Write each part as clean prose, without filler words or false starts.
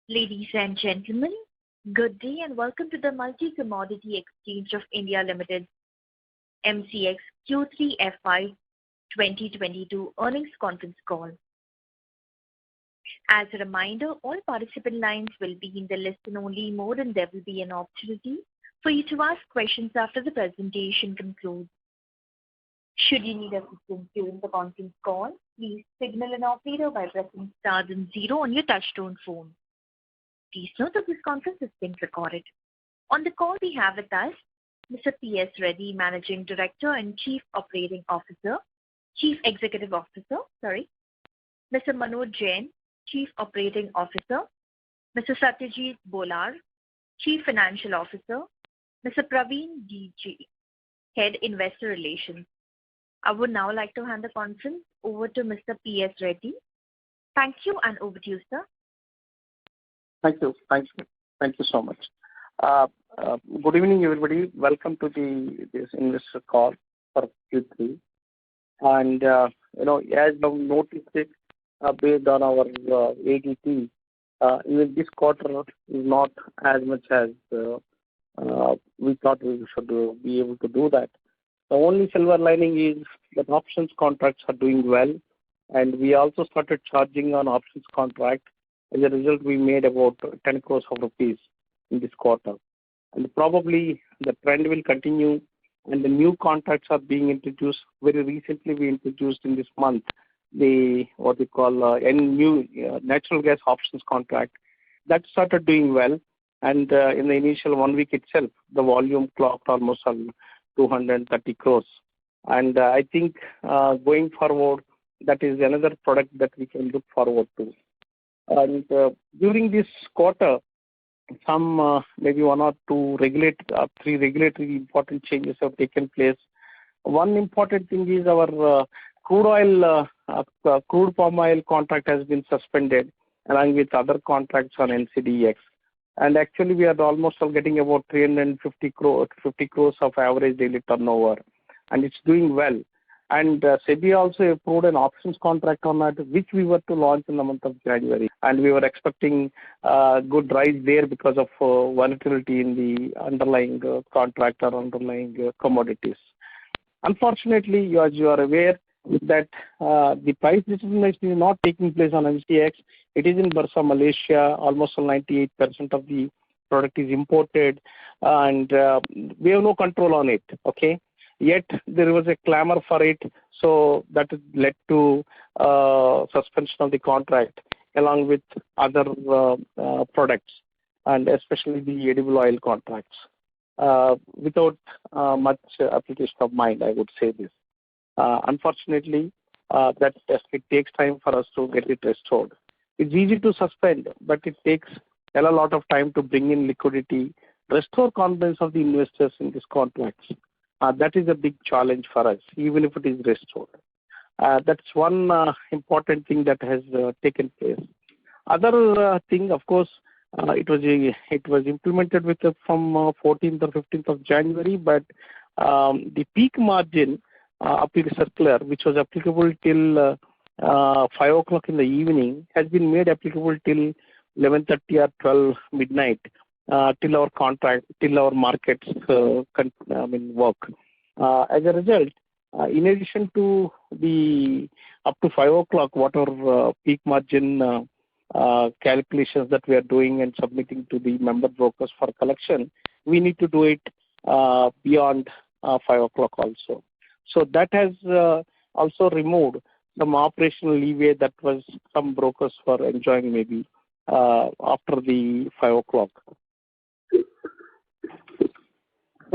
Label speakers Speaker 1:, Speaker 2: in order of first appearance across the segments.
Speaker 1: Ladies and gentlemen, good day and welcome to the Multi-Commodity Exchange of India Limited (MCX) Q3 FY 2022 earnings conference call. As a reminder, all participant lines will be in the listen-only mode, and there will be an opportunity for you to ask questions after the presentation concludes. Should you need assistance during the conference call, please signal an operator by pressing star then 0 on your touchtone phone. Please note that this conference is being recorded. On the call we have with us Mr. P.S. Reddy, Managing Director and Chief Executive Officer, Mr. Manoj Jain, Chief Operating Officer, Mr. Satyajit Bolar, Chief Financial Officer, Mr. Praveen DG, Head Investor Relations. I would now like to hand the conference over to Mr. P.S. Reddy. Thank you, and over to you, sir.
Speaker 2: Thank you so much. Good evening, everybody. Welcome to this investor call for Q3. And as you noticed it, based on our ADT, even this quarter is not as much as we thought we should be able to do that. The only silver lining is that options contracts are doing well, and we also started charging on options contract. As a result, we made about 10 crores of rupees in this quarter. And probably the trend will continue, and the new contracts are being introduced. Very recently, we introduced in this month new natural gas options contract. That started doing well, and in the initial 1 week itself, the volume clocked almost on 230 crores. And I think going forward, that is another product that we can look forward to. And during this quarter, some maybe 1 or 2 3 regulatory important changes have taken place. One important thing is our crude palm oil contract has been suspended along with other contracts on NCDEX. And actually, we are almost getting about 350 crores of average daily turnover, and it's doing well. And SEBI also approved an options contract on that, which we were to launch in the month of January. And we were expecting good rise there because of volatility in the underlying contract or underlying commodities. Unfortunately, as you are aware, that the price determination is not taking place on MCX. It is in Bursa, Malaysia. Almost 98% of the product is imported, and we have no control on it. Okay. Yet there was a clamor for it, so that led to suspension of the contract along with other products, and especially the edible oil contracts, without much application of mind, I would say this. Unfortunately, that it takes time for us to get it restored. It's easy to suspend, but it takes a lot of time to bring in liquidity, restore confidence of the investors in these contracts. That is a big challenge for us, even if it is restored. That's one important thing that has taken place. Other thing, of course, it was implemented from 14th or 15th of January, but the peak margin circular, which was applicable till 5 o'clock in the evening, has been made applicable till 11:30 or 12 midnight. Till our markets work. As a result, in addition to the up to 5 o'clock, whatever peak margin calculations that we are doing and submitting to the member brokers for collection, we need to do it beyond 5 o'clock also. So that has also removed some operational leeway that was some brokers were enjoying maybe after the 5 o'clock.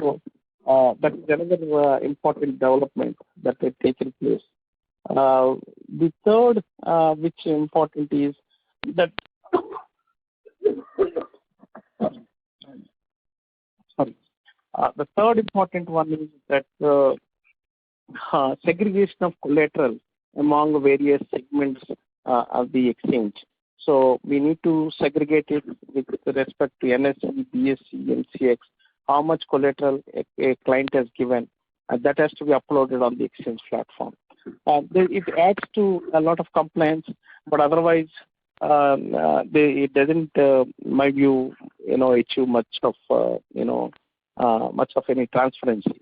Speaker 2: So that is another important development that has taken place. The third, which is important, is that the third important one is that segregation of collateral among various segments of the exchange. So we need to segregate it with respect to NSE, BSE, MCX, how much collateral a client has given, and that has to be uploaded on the exchange platform. It adds to a lot of compliance, but otherwise it doesn't, in my view, achieve much of any transparency.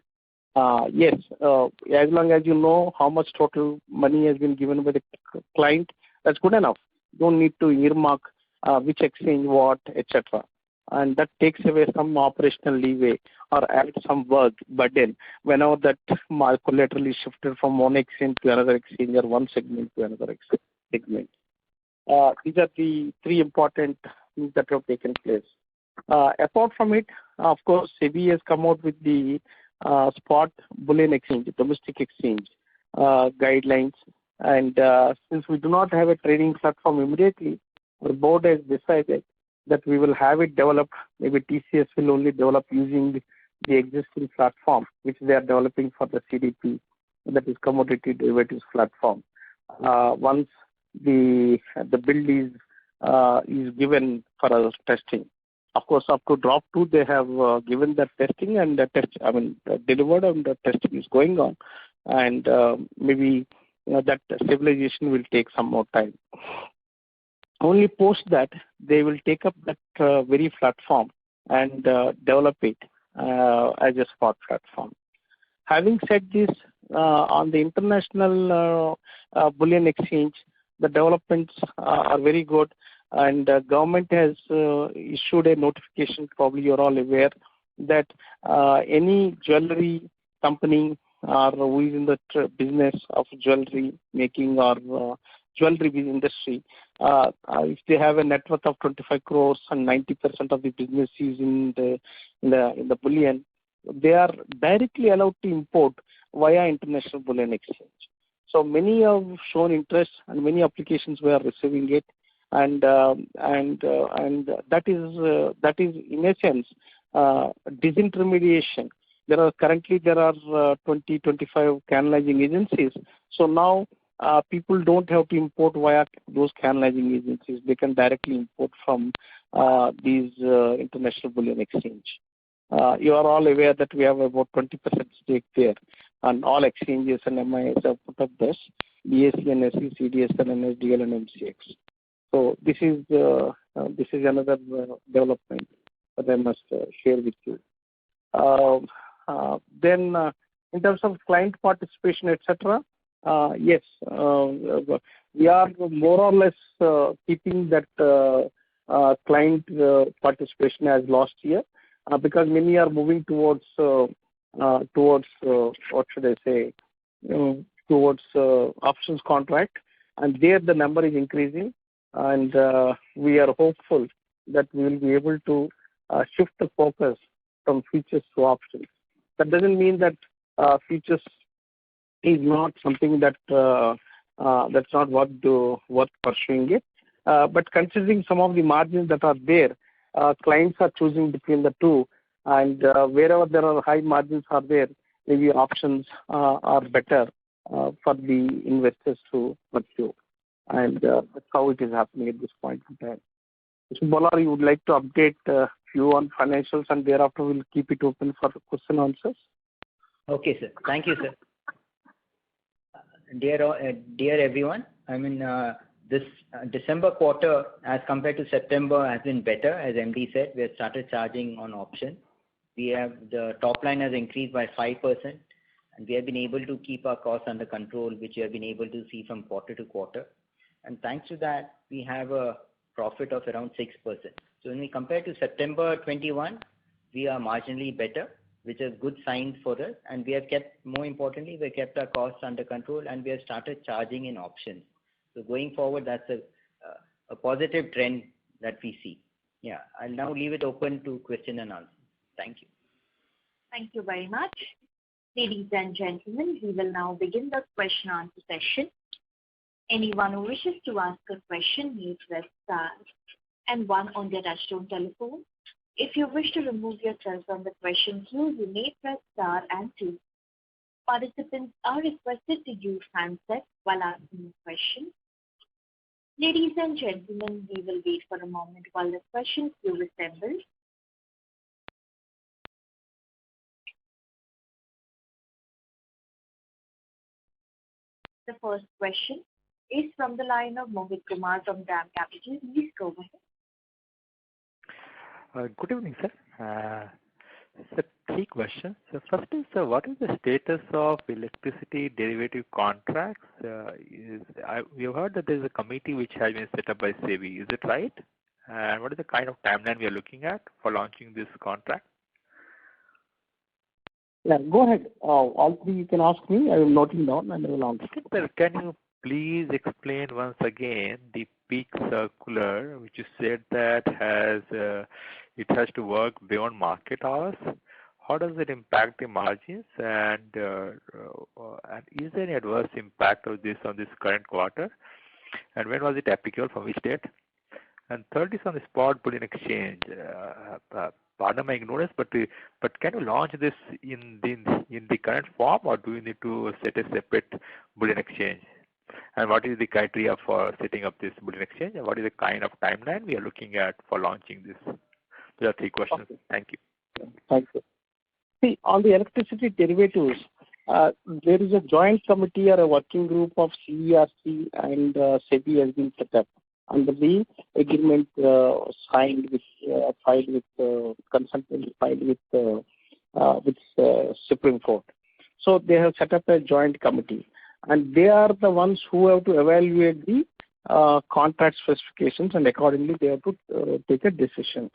Speaker 2: Yes, as long as you know how much total money has been given by the client, that's good enough. Don't need to earmark which exchange what, etc. And that takes away some operational leeway or add some work burden whenever that collateral is shifted from one exchange to another exchange or one segment to another segment. These are the three important things that have taken place. Apart from it, of course, SEBI has come out with the spot bullion exchange, domestic exchange guidelines. And since we do not have a trading platform immediately, our board has decided that we will have it developed. Maybe TCS will only develop using the existing platform, which they are developing for the CDP, that is Commodity Derivatives Platform. Once the build is given for our testing. Of course, up to drop 2, they have given that testing and the delivered, and the testing is going on. And maybe that stabilization will take some more time. Only post that, they will take up that very platform and develop it as a spot platform. Having said this, on the international bullion exchange, the developments are very good, and government has issued a notification, probably you're all aware, that any jewelry company or who is in the business of jewelry making or jewelry industry, if they have a net worth of 25 crores and 90% of the business is in the bullion, they are directly allowed to import via international bullion exchange. So many have shown interest, and many applications we are receiving it, and that is in a sense disintermediation. There are 20-25 canalizing agencies. So now people don't have to import via those canalizing agencies. They can directly import from these international bullion exchange. You are all aware that we have about 20% stake there, and all exchanges and MIS have put up this, BSE, NSE, CDSL, NSDL, and MCX. So this is another development that I must share with you. Then, in terms of client participation, etc., yes, we are more or less keeping that client participation as last year, because many are moving towards what should I say, towards options contract, and there the number is increasing, and we are hopeful that we will be able to shift the focus from futures to options. That doesn't mean that futures is not something that that's not worth pursuing it, but considering some of the margins that are there, clients are choosing between the two, and wherever there are high margins are there, maybe options are better for the investors to pursue, and that's how it is happening at this point in time. Mr. Bolar, you would like to update few on financials, and thereafter we'll keep it open for question answers.
Speaker 3: Okay, sir. Thank you, sir. Dear everyone, this December quarter as compared to September has been better. As MD said, we have started charging on option. The top line has increased by 5%, and we have been able to keep our costs under control, which you have been able to see from quarter to quarter. And thanks to that, we have a profit of around 6%. So when we compare to September 21, we are marginally better, which is good sign for us. And we have kept, more importantly, we have kept our costs under control, and we have started charging in options. So going forward, that's a positive trend that we see. Yeah, I'll now leave it open to question and answer. Thank you.
Speaker 1: Thank you very much. Ladies and gentlemen, we will now begin the question and answer session. Anyone who wishes to ask a question may press star and 1 on their touchtone telephone. If you wish to remove yourself from the question queue, you may press star and 2. Participants are requested to use handsets while asking a question. Ladies and gentlemen, we will wait for a moment while the question queue assembles. The first question is from the line of Mohit Kumar from DAM Capital. Please go ahead.
Speaker 4: Good evening, sir. So 3 questions. So first is, what is the status of electricity derivative contracts? We have heard that there is a committee which has been set up by SEBI. Is it right? And what is the kind of timeline we are looking at for launching this contract?
Speaker 2: Yeah, go ahead. All 3 you can ask me. I will note it down and I will answer.
Speaker 4: Okay, sir, can you please explain once again the peak circular, which you said that it has to work beyond market hours? How does it impact the margins, and is there any adverse impact of this on this current quarter? And when was it applicable, for which date? And third is on the spot bullion exchange. Pardon my ignorance, but can you launch this in the current form, or do you need to set a separate bullion exchange? And what is the criteria for setting up this bullion exchange, and what is the kind of timeline we are looking at for launching this? There are 3 questions. Okay. Thank you.
Speaker 2: Thank you. See, on the electricity derivatives, there is a joint committee or a working group of CERC and SEBI has been set up under the agreement filed with Supreme Court. So they have set up a joint committee, and they are the ones who have to evaluate the contract specifications, and accordingly they have to take a decision.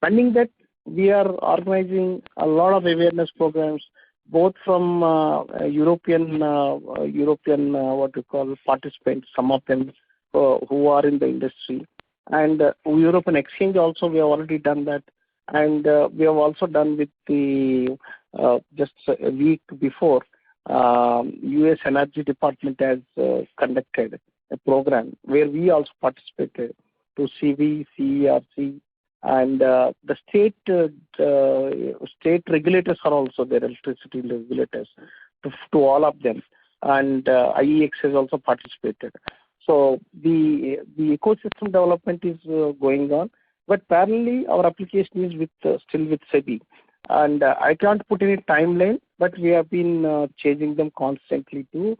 Speaker 2: Pending that, we are organizing a lot of awareness programs, both from European participants, some of them who are in the industry, and European Exchange also. We have already done that, and we have also done with the just a week before. U.S. Energy Department has conducted a program where we also participated to CV, CERC. And the state regulators are also there, electricity regulators, to all of them, and IEX has also participated. So the ecosystem development is going on, but parallelly our application is still with SEBI, and I can't put any timeline, but we have been changing them constantly to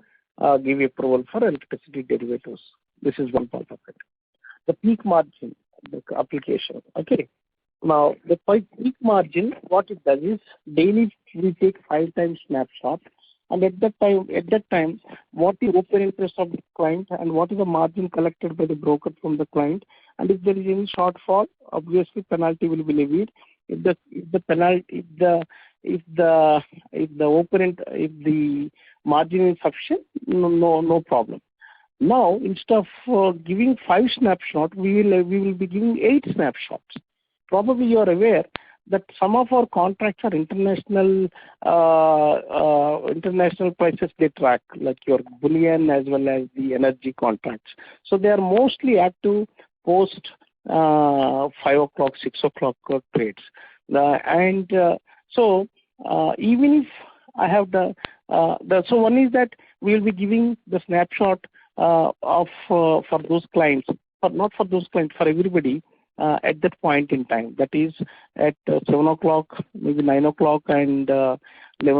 Speaker 2: give approval for electricity derivatives. This is one part of it. The peak margin, the application. Okay. Now the peak margin, what it does is daily we take 5 times snapshot, and at that time, what the open interest of the client and what is the margin collected by the broker from the client, and if there is any shortfall, obviously penalty will be levied. If the margin is sufficient, no problem. Now, instead of giving 5 snapshots, we will be giving 8 snapshots. Probably you are aware that some of our contracts are international prices they track, like your bullion as well as the energy contracts. So they are mostly active post 5 o'clock, 6 o'clock trades. So even if I have so one is that we will be giving the snapshot for those clients, but not for those clients, for everybody at that point in time. That is at 7 o'clock, maybe 9 o'clock, and 11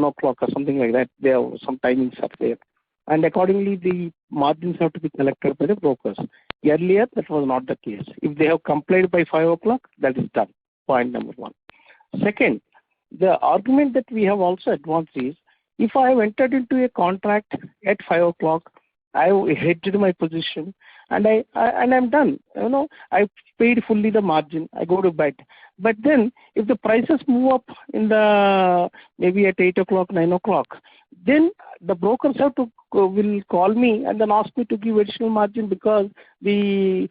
Speaker 2: o'clock or something like that. There are some timings are there, and accordingly the margins have to be collected by the brokers. Earlier that was not the case. If they have complied by 5 o'clock, that is done. Point number 1. Second, the argument that we have also advanced is, if I have entered into a contract at 5 o'clock, I hedged my position, and I'm done. I paid fully the margin. I go to bed. But then, if the prices move up in maybe at 8 o'clock, 9 o'clock, then the brokers will call me and then ask me to give additional margin because the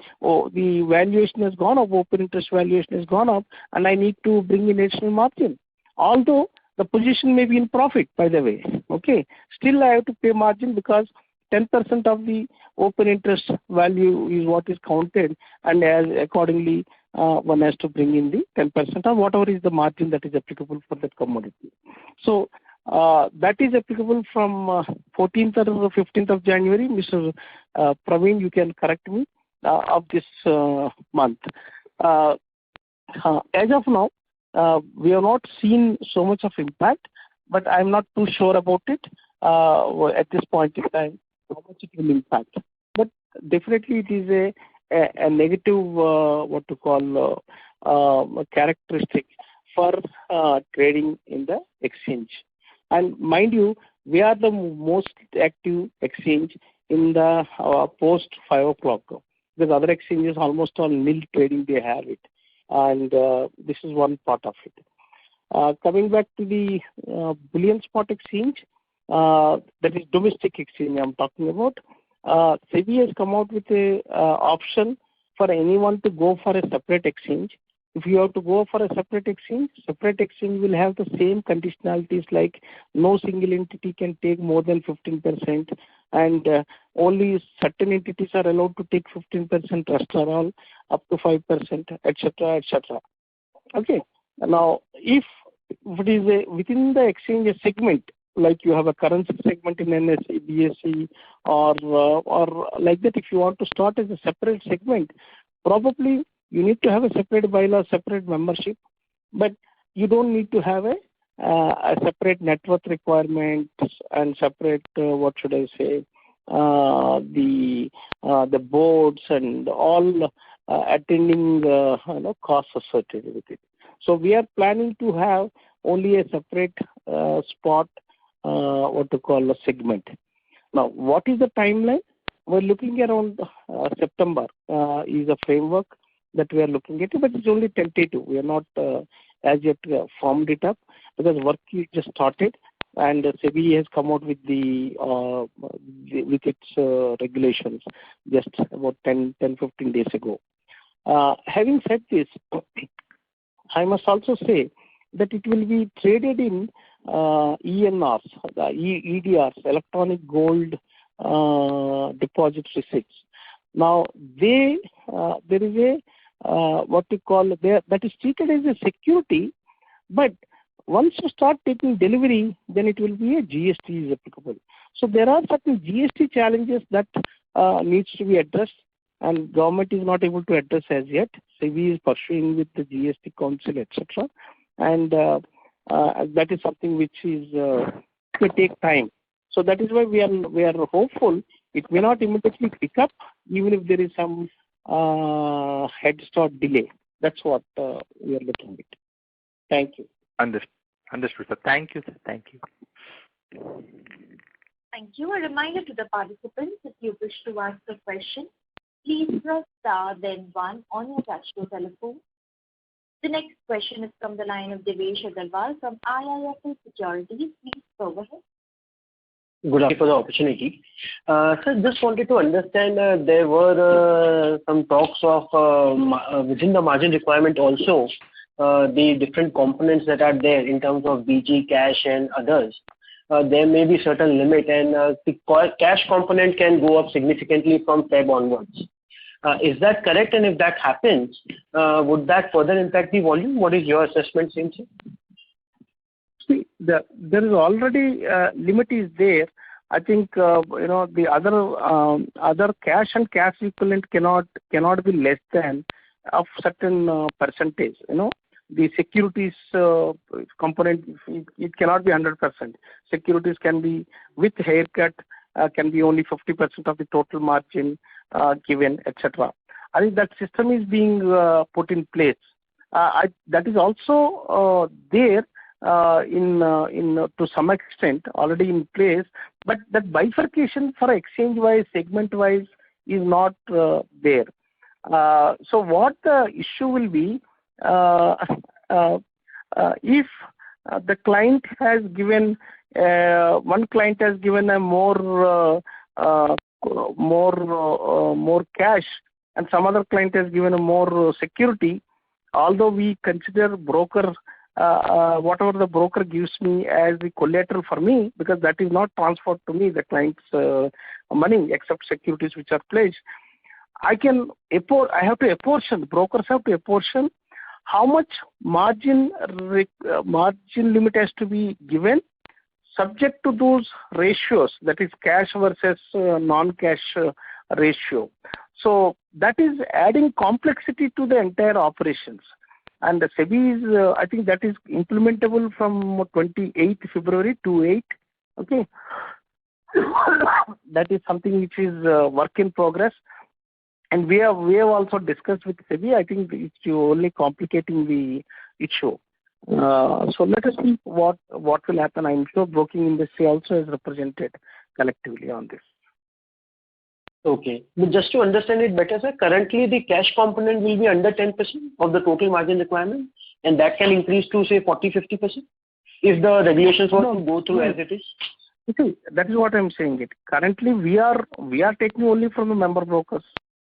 Speaker 2: valuation has gone up, open interest valuation has gone up, and I need to bring in additional margin. Although the position may be in profit, by the way. Okay, still I have to pay margin because 10% of the open interest value is what is counted, and as accordingly one has to bring in the 10% or whatever is the margin that is applicable for that commodity. So that is applicable from 14th or 15th of January. Mr. Praveen, you can correct me, of this month. As of now, we have not seen so much of impact, but I am not too sure about it at this point in time, how much it will impact. But definitely it is a negative what to call characteristic for trading in the exchange. And mind you, we are the most active exchange in the post 5 o'clock, because other exchanges almost on nil trading they have it, and this is one part of it. Coming back to the bullion spot exchange, that is domestic exchange I'm talking about. SEBI has come out with a option for anyone to go for a separate exchange. If you have to go for a separate exchange will have the same conditionalities, like no single entity can take more than 15%, and only certain entities are allowed to take 15%, rest are all up to 5%, etc., etc. Okay. Now, if it is within the exchange a segment, like you have a currency segment in NSE, BSE, or like that, if you want to start as a separate segment, probably you need to have a separate bylaw, separate membership, but you don't need to have a separate net worth requirement and separate what should I say, the boards and all attending costs associated with it. So we are planning to have only a separate spot, what to call a segment. Now, what is the timeline? We're looking around September is a framework that we are looking at, but it's only tentative. We are not as yet formed it up, because work is just started, and SEBI has come out with with its regulations just about 10-15 days ago. Having said this, I must also say that it will be traded in ENRs, the EDRs, electronic gold deposit receipts. Now, there is a what we call that is treated as a security, but once you start taking delivery, then it will be a GST is applicable. So there are certain GST challenges that needs to be addressed, and government is not able to address as yet. SEBI is pursuing with the GST Council, etc., and that is something which is may take time. So that is why we are hopeful it may not immediately pick up, even if there is some head start delay. That's what we are looking at. Thank you.
Speaker 4: Understood, sir. Thank you, sir. Thank you.
Speaker 1: Thank you. A reminder to the participants, if you wish to ask a question, please press star then 1 on your touchtone telephone. The next question is from the line of Devesh Agarwal from IIFL Securities. Please go ahead.
Speaker 5: Good afternoon for the opportunity. Sir, just wanted to understand, there were some talks of within the margin requirement also, the different components that are there in terms of BG, cash and others. There may be certain limit, and the cash component can go up significantly from Feb onwards. Is that correct? And if that happens, would that further impact the volume? What is your assessment, Singh?
Speaker 2: See, there is already limit is there. I think the other cash and cash equivalent cannot be less than of certain percentage. The securities component, it cannot be 100%. Securities can be with haircut, can be only 50% of the total margin given, etc. I think that system is being put in place. That is also there in to some extent already in place, but that bifurcation for exchange wise, segment wise is not there. So what the issue will be, if the client has given one client has given a more cash, and some other client has given a more security, although we consider broker whatever the broker gives me as the collateral for me, because that is not transferred to me, the client's money, except securities which are pledged. I have to apportion, brokers have to apportion how much margin limit has to be given, subject to those ratios, that is cash versus non-cash ratio. So that is adding complexity to the entire operations. And the SEBI is, I think that is implementable from 28th February to 8. Okay. That is something which is work in progress. And we have also discussed with SEBI. I think it's only complicating the issue. So let us see what will happen. I'm sure broking industry also is represented collectively on this.
Speaker 5: Okay. But just to understand it better, sir, currently the cash component will be under 10% of the total margin requirement, and that can increase to say 40-50% if the regulations were to go through as it is.
Speaker 2: See, that is what I'm saying. It currently we are taking only from the member brokers.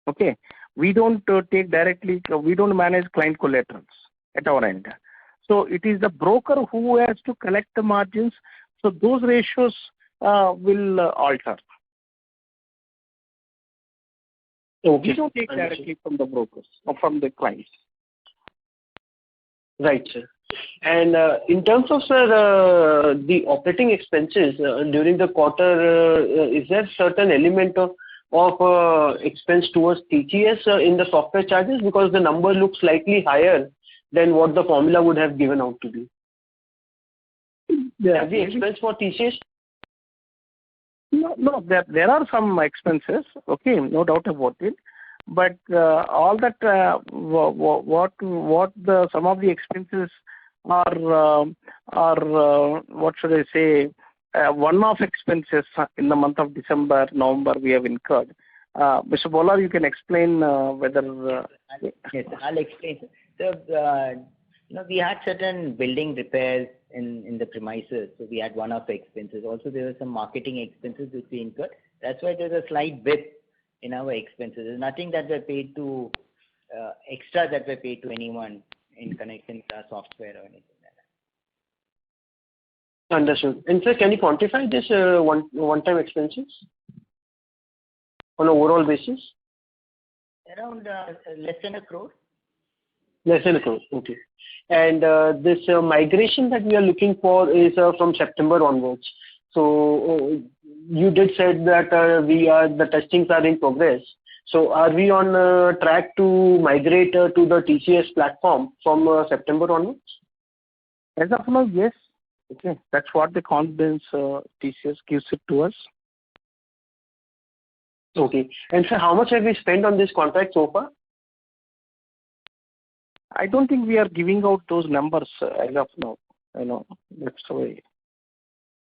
Speaker 2: Okay, we don't take directly. We don't manage client collaterals at our end. So it is the broker who has to collect the margins. So those ratios will alter.
Speaker 5: Okay.
Speaker 2: We don't take directly from the brokers or from the clients.
Speaker 5: Right, sir. And in terms of, sir, the operating expenses during the quarter, is there certain element of expense towards TCS in the software charges? Because the number looks slightly higher than what the formula would have given out to be. Have the expense for TCS?
Speaker 2: No, there are some expenses. Okay, no doubt about it. But all that some of the expenses are what should I say, one-off expenses in the month of December, November we have incurred. Mr. Bolar, you can explain whether.
Speaker 3: Yes, I'll explain. So, we had certain building repairs in the premises, so we had one-off expenses. Also, there were some marketing expenses which we incurred. That's why there's a slight dip in our expenses. There's nothing that were paid to extra that were paid to anyone in connection with our software or anything like that.
Speaker 5: Understood. And sir, can you quantify this one-time expenses on an overall basis?
Speaker 3: Around less than 1 crore.
Speaker 5: Less than 1 crore. Okay. And this migration that we are looking for is from September onwards. So you did said that the testings are in progress. So are we on track to migrate to the TCS platform from September onwards?
Speaker 2: As of now, yes. Okay, that's what the confidence TCS gives it to us.
Speaker 5: Okay. And sir, how much have we spent on this contract so far?
Speaker 2: I don't think we are giving out those numbers as of now. That's the way.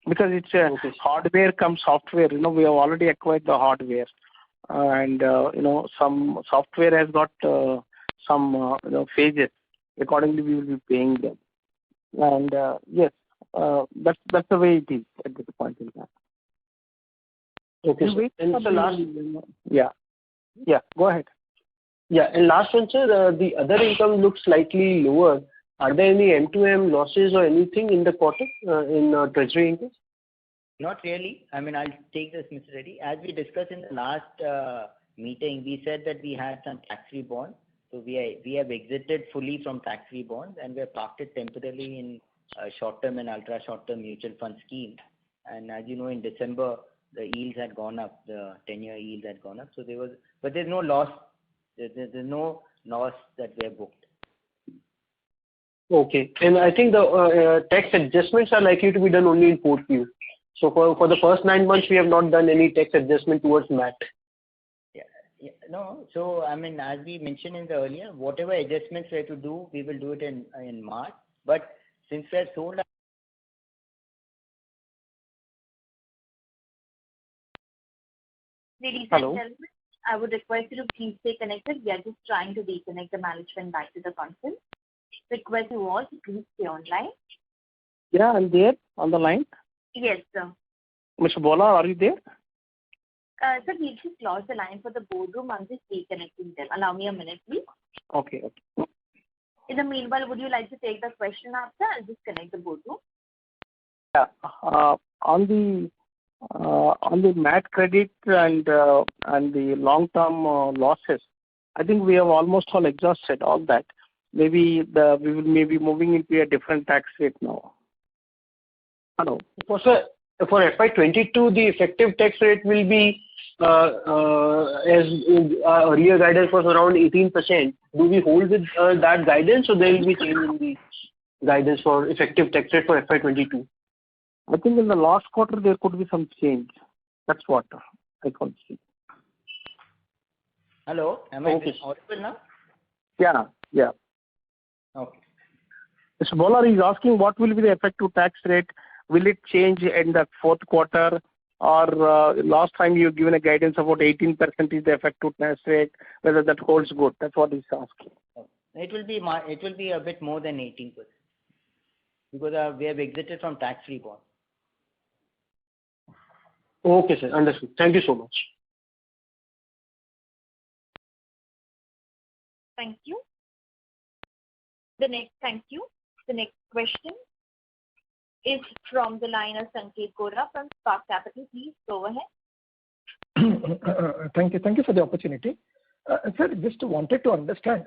Speaker 2: Because it's hardware comes software. We have already acquired the hardware, and some software has got some phases. Accordingly, we will be paying them. And yes, that's the way it is at this point in time.
Speaker 5: Okay.
Speaker 2: Wait
Speaker 5: and
Speaker 2: for the last. Yeah. Go ahead.
Speaker 5: Yeah, and last one, sir, the other income looks slightly lower. Are there any M2M losses or anything in the quarter in treasury income?
Speaker 3: Not really. I mean, I'll take this, Mr. Reddy. As we discussed in the last meeting, we said that we had some tax-free bonds. So we have exited fully from tax-free bonds, and we have parked it temporarily in short-term and ultra-short-term mutual fund schemes. And as you know, in December, the yields had gone up, the 10-year yields had gone up. So but there's no loss. There's no loss that we have booked.
Speaker 5: Okay. And I think the tax adjustments are likely to be done only in 4Q. So for the first 9 months, we have not done any tax adjustment towards MAT.
Speaker 3: Yeah. No. So, I mean, as we mentioned in the earlier, whatever adjustments we have to do, we will do it in March. But since we have sold.
Speaker 1: Ladies and gentlemen, I would request you to please stay connected. We are just trying to reconnect the management back to the conference. Request you all to please stay online.
Speaker 2: Yeah, I'm there on the line.
Speaker 1: Yes, sir.
Speaker 2: Mr. Bola, are you there?
Speaker 1: Sir, we just lost the line for the boardroom. I'm just reconnecting them. Allow me a minute, please.
Speaker 2: Okay.
Speaker 1: In the meanwhile, would you like to take the question after? I'll just connect the boardroom.
Speaker 2: Yeah. On the MAT credit and the long-term losses, I think we have almost all exhausted all that. Maybe we will be moving into a different tax rate now. Hello.
Speaker 5: For FY22, the effective tax rate will be as earlier guidance was around 18%. Do we hold with that guidance, or there will be change in the guidance for effective tax rate for FY22?
Speaker 2: I think in the last quarter there could be some change. That's what I can see.
Speaker 3: Hello, am I audible now?
Speaker 2: Yeah.
Speaker 3: Okay.
Speaker 2: Mr. Bowler is asking what will be the effective tax rate. Will it change in the fourth quarter, or last time you given a guidance about 18% is the effective tax rate, whether that holds good? That's what he's asking.
Speaker 3: It will be a bit more than 18% because we have exited from tax-free bond.
Speaker 5: Okay, sir. Understood. Thank you so much.
Speaker 1: Thank you. The next question is from the line of Sanket Gora from Spark Capital. Please go ahead.
Speaker 6: Thank you for the opportunity. Sir, just wanted to understand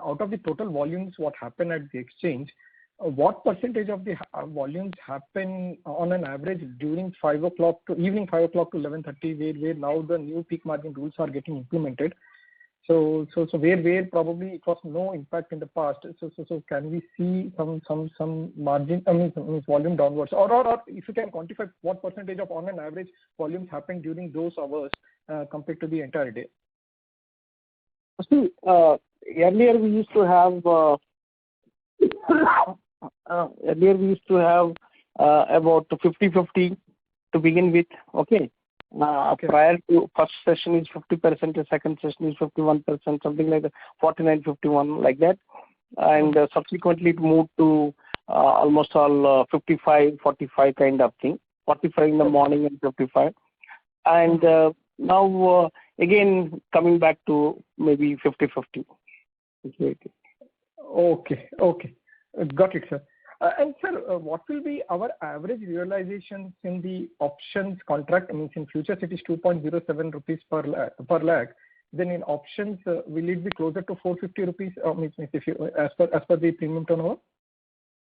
Speaker 6: out of the total volumes, what happened at the exchange, what percentage of the volumes happen on an average during evening 5 o'clock to 11:30, where now the new peak margin rules are getting implemented. So where probably it was no impact in the past. So can we see some margin, some volume downwards, or if you can quantify what percentage of on an average volumes happen during those hours compared to the entire day?
Speaker 2: See, earlier we used to have about 50-50 to begin with. Okay. Prior to first session is 50%, the second session is 51%, something like that, 49-51 like that, and subsequently it moved to almost all 55-45 kind of thing, 45 in the morning and 55, and now again coming back to maybe 50-50.
Speaker 6: Okay, got it, sir. And sir, what will be our average realizations in the options contract? Means in futures it is 2.07 rupees per lakh. Then in options, will it be closer to 450 rupees? Means if you as per the premium turnover?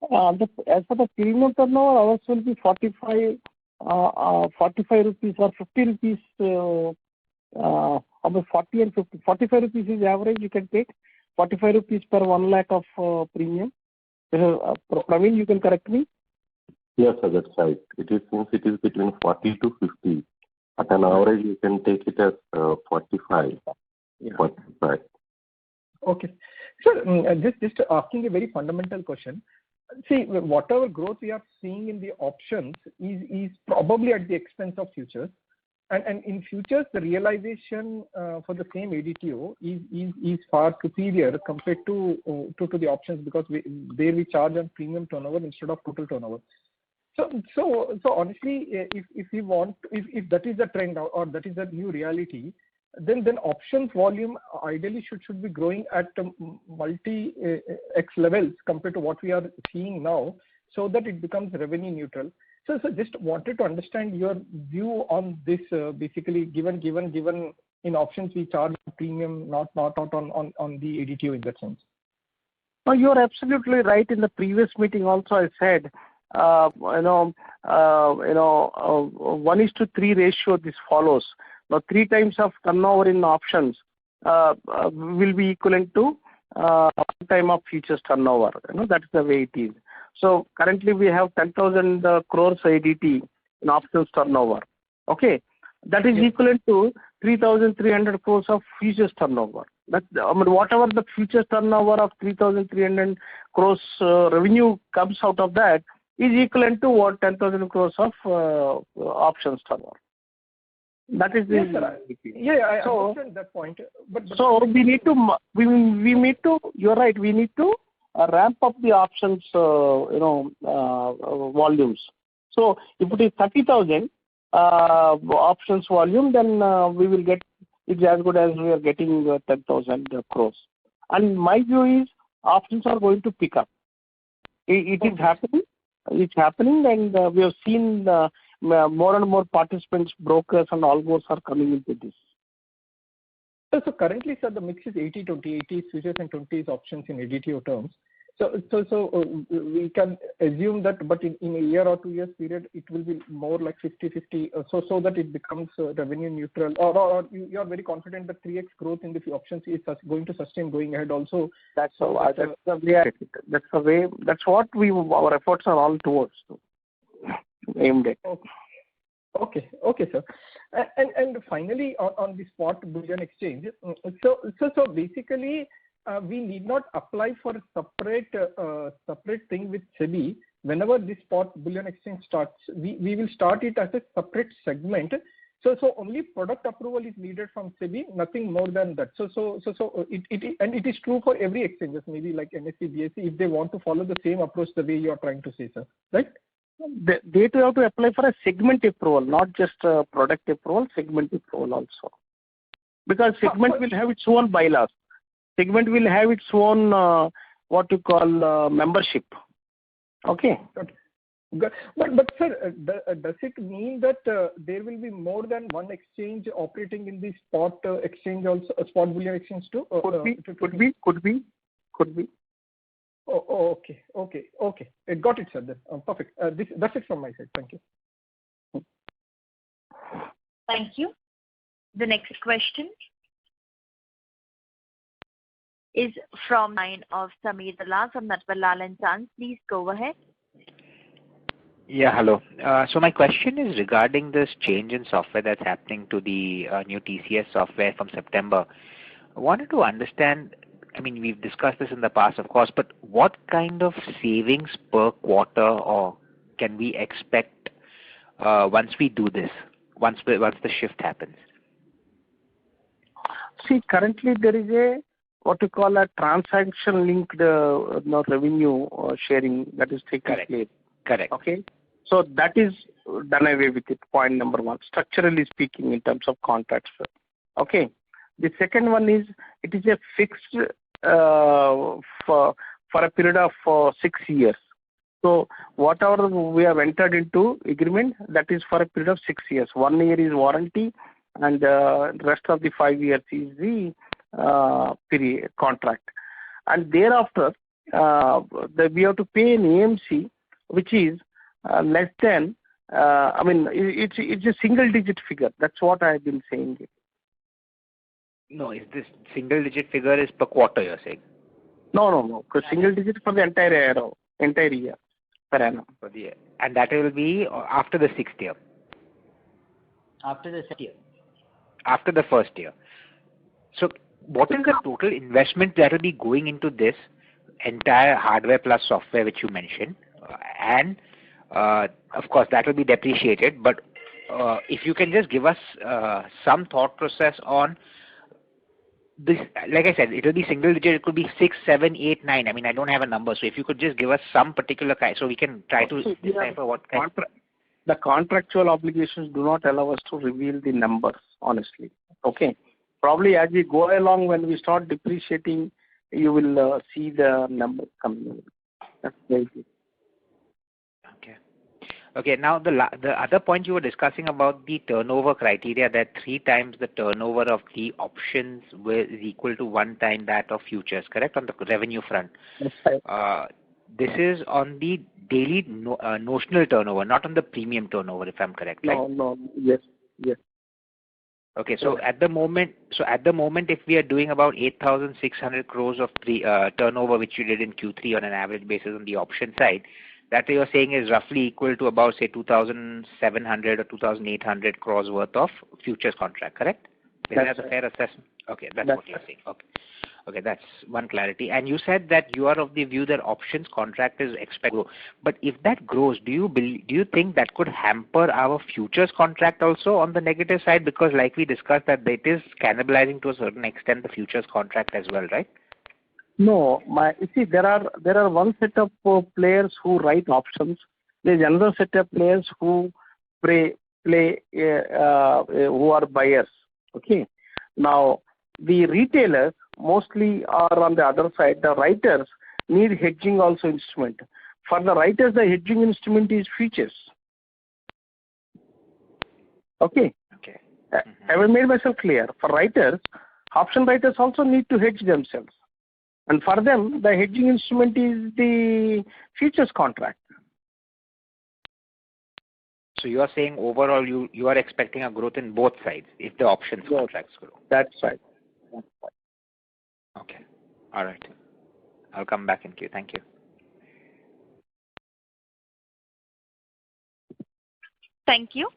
Speaker 2: As for the premium turnover, ours will be 45 rupees or 50 rupees. About 40 and 50. 45 rupees is average. You can take 45 rupees per 1 lakh of premium. Praveen, you can correct me.
Speaker 7: Yes, sir, that's right. It is, since it is between 40 to 50. At an average, you can take it as 45.
Speaker 2: Yeah.
Speaker 7: 45.
Speaker 6: Okay. Sir, just asking a very fundamental question. See, whatever growth we are seeing in the options is probably at the expense of futures. And in futures, the realization for the same ADTO is far superior compared to the options, because there we charge on premium turnover instead of total turnover. So honestly, if that is the trend or that is the new reality, then options volume ideally should be growing at multi x levels compared to what we are seeing now, so that it becomes revenue neutral. So just wanted to understand your view on this. Basically, given in options we charge premium, not on the ADTO in that sense.
Speaker 2: No, you are absolutely right. In the previous meeting also I said, 1:3 ratio this follows. Now 3 times of turnover in options will be equivalent to 1 time of futures turnover. That is the way it is. So currently we have 10,000 crores ADT in options turnover. Okay, that is equivalent to 3,300 crores of futures turnover. Whatever the futures turnover of 3,300 crores revenue comes out of that is equivalent to what 10,000 crores of options turnover. That is the.
Speaker 6: Yes, I understand that point. But
Speaker 2: so we need to. You're right. We need to ramp up the options, volumes. So if it is 30,000 options volume, then we will get it's as good as we are getting 10,000 crores. And my view is options are going to pick up. It is happening. It's happening, and we have seen more and more participants, brokers, and algos are coming into this.
Speaker 6: So currently, sir, the mix is 80-20, 80 futures and 20 is options in ADTO terms. So we can assume that, but in a year or 2 years period, it will be more like 50-50, so that it becomes revenue neutral. Or you are very confident that 3x growth in the options is going to sustain going ahead also.
Speaker 2: That's the way. That's what our efforts are all towards aimed at.
Speaker 6: Okay, sir. And finally, on the spot bullion exchange, so basically, we need not apply for a separate thing with SEBI. Whenever this spot bullion exchange starts, we will start it as a separate segment. So only product approval is needed from SEBI, nothing more than that. So it is true for every exchanges, maybe like NSE, BSE, if they want to follow the same approach the way you are trying to say, sir, right?
Speaker 2: They too have to apply for a segment approval, not just a product approval, segment approval also. Because segment will have its own bylaws. Segment will have its own what you call membership. Okay.
Speaker 6: But sir, does it mean that there will be more than one exchange operating in the spot exchange also, spot bullion exchange too?
Speaker 2: Could be.
Speaker 6: Oh, okay. Got it, sir. Then. Perfect. That's it from my side. Thank you.
Speaker 1: Thank you. The next question is from line of Sameer Dalal from Natwarlal and Sons. Please go ahead.
Speaker 8: Yeah, hello. So my question is regarding this change in software that's happening to the new TCS software from September. I wanted to understand, I mean, we've discussed this in the past, of course, but what kind of savings per quarter or can we expect once we do this, once the shift happens?
Speaker 2: See, currently there is a what you call a transaction linked revenue sharing that is taking place.
Speaker 8: Correct.
Speaker 2: Okay. So that is done away with it, point number one, structurally speaking in terms of contracts. Okay. The second one is it is a fixed for a period of 6 years. So whatever we have entered into agreement, that is for a period of 6 years. 1 year is warranty and rest of the 5 years is the period contract. And thereafter, we have to pay an AMC which is less than, it's a single digit figure. That's what I have been saying.
Speaker 8: No, is this single digit figure is per quarter you're saying?
Speaker 2: No. Because single digit for the entire year per annum.
Speaker 8: For the year. And that will be after the 6th year?
Speaker 3: After the 6th year.
Speaker 8: After the first year. So what is the total investment that will be going into this entire hardware plus software which you mentioned? And of course that will be depreciated, but if you can just give us some thought process on this, like I said, it will be single digit, it could be 6, 7, 8, 9. I mean, I don't have a number, so if you could just give us some particular kind, so we can try to decipher what kind.
Speaker 2: The contractual obligations do not allow us to reveal the numbers, honestly. Okay. Probably as we go along, when we start depreciating, you will see the numbers coming. That's very good.
Speaker 8: Okay. Now the other point you were discussing about the turnover criteria, that 3 times the turnover of the options is equal to 1 time that of futures, correct? On the revenue front.
Speaker 2: That's right.
Speaker 8: This is on the daily notional turnover, not on the premium turnover, if I'm correct, right?
Speaker 2: No. Yes.
Speaker 8: Okay. So at the moment, if we are doing about 8,600 crores of turnover, which you did in Q3 on an average basis on the option side, that you're saying is roughly equal to about, say, 2,700 or 2,800 crores worth of futures contract, correct? Is that a fair assessment? Okay, that's what you're saying. Okay, that's one clarity. And you said that you are of the view that options contract is expected to grow. But if that grows, do you think that could hamper our futures contract also on the negative side? Because like we discussed, that it is cannibalizing to a certain extent the futures contract as well, right?
Speaker 2: No, you see, there are one set of players who write options. There's another set of players who play who are buyers. Okay. Now, the retailers mostly are on the other side. The writers need hedging also instrument. For the writers, the hedging instrument is futures. Okay. Have I made myself clear? For writers, option writers also need to hedge themselves. And for them, the hedging instrument is the futures contract.
Speaker 8: So you are saying overall you are expecting a growth in both sides if the options contracts grow.
Speaker 2: That's right.
Speaker 8: Okay. All right. I'll come back in queue. Thank you.
Speaker 1: Thank you.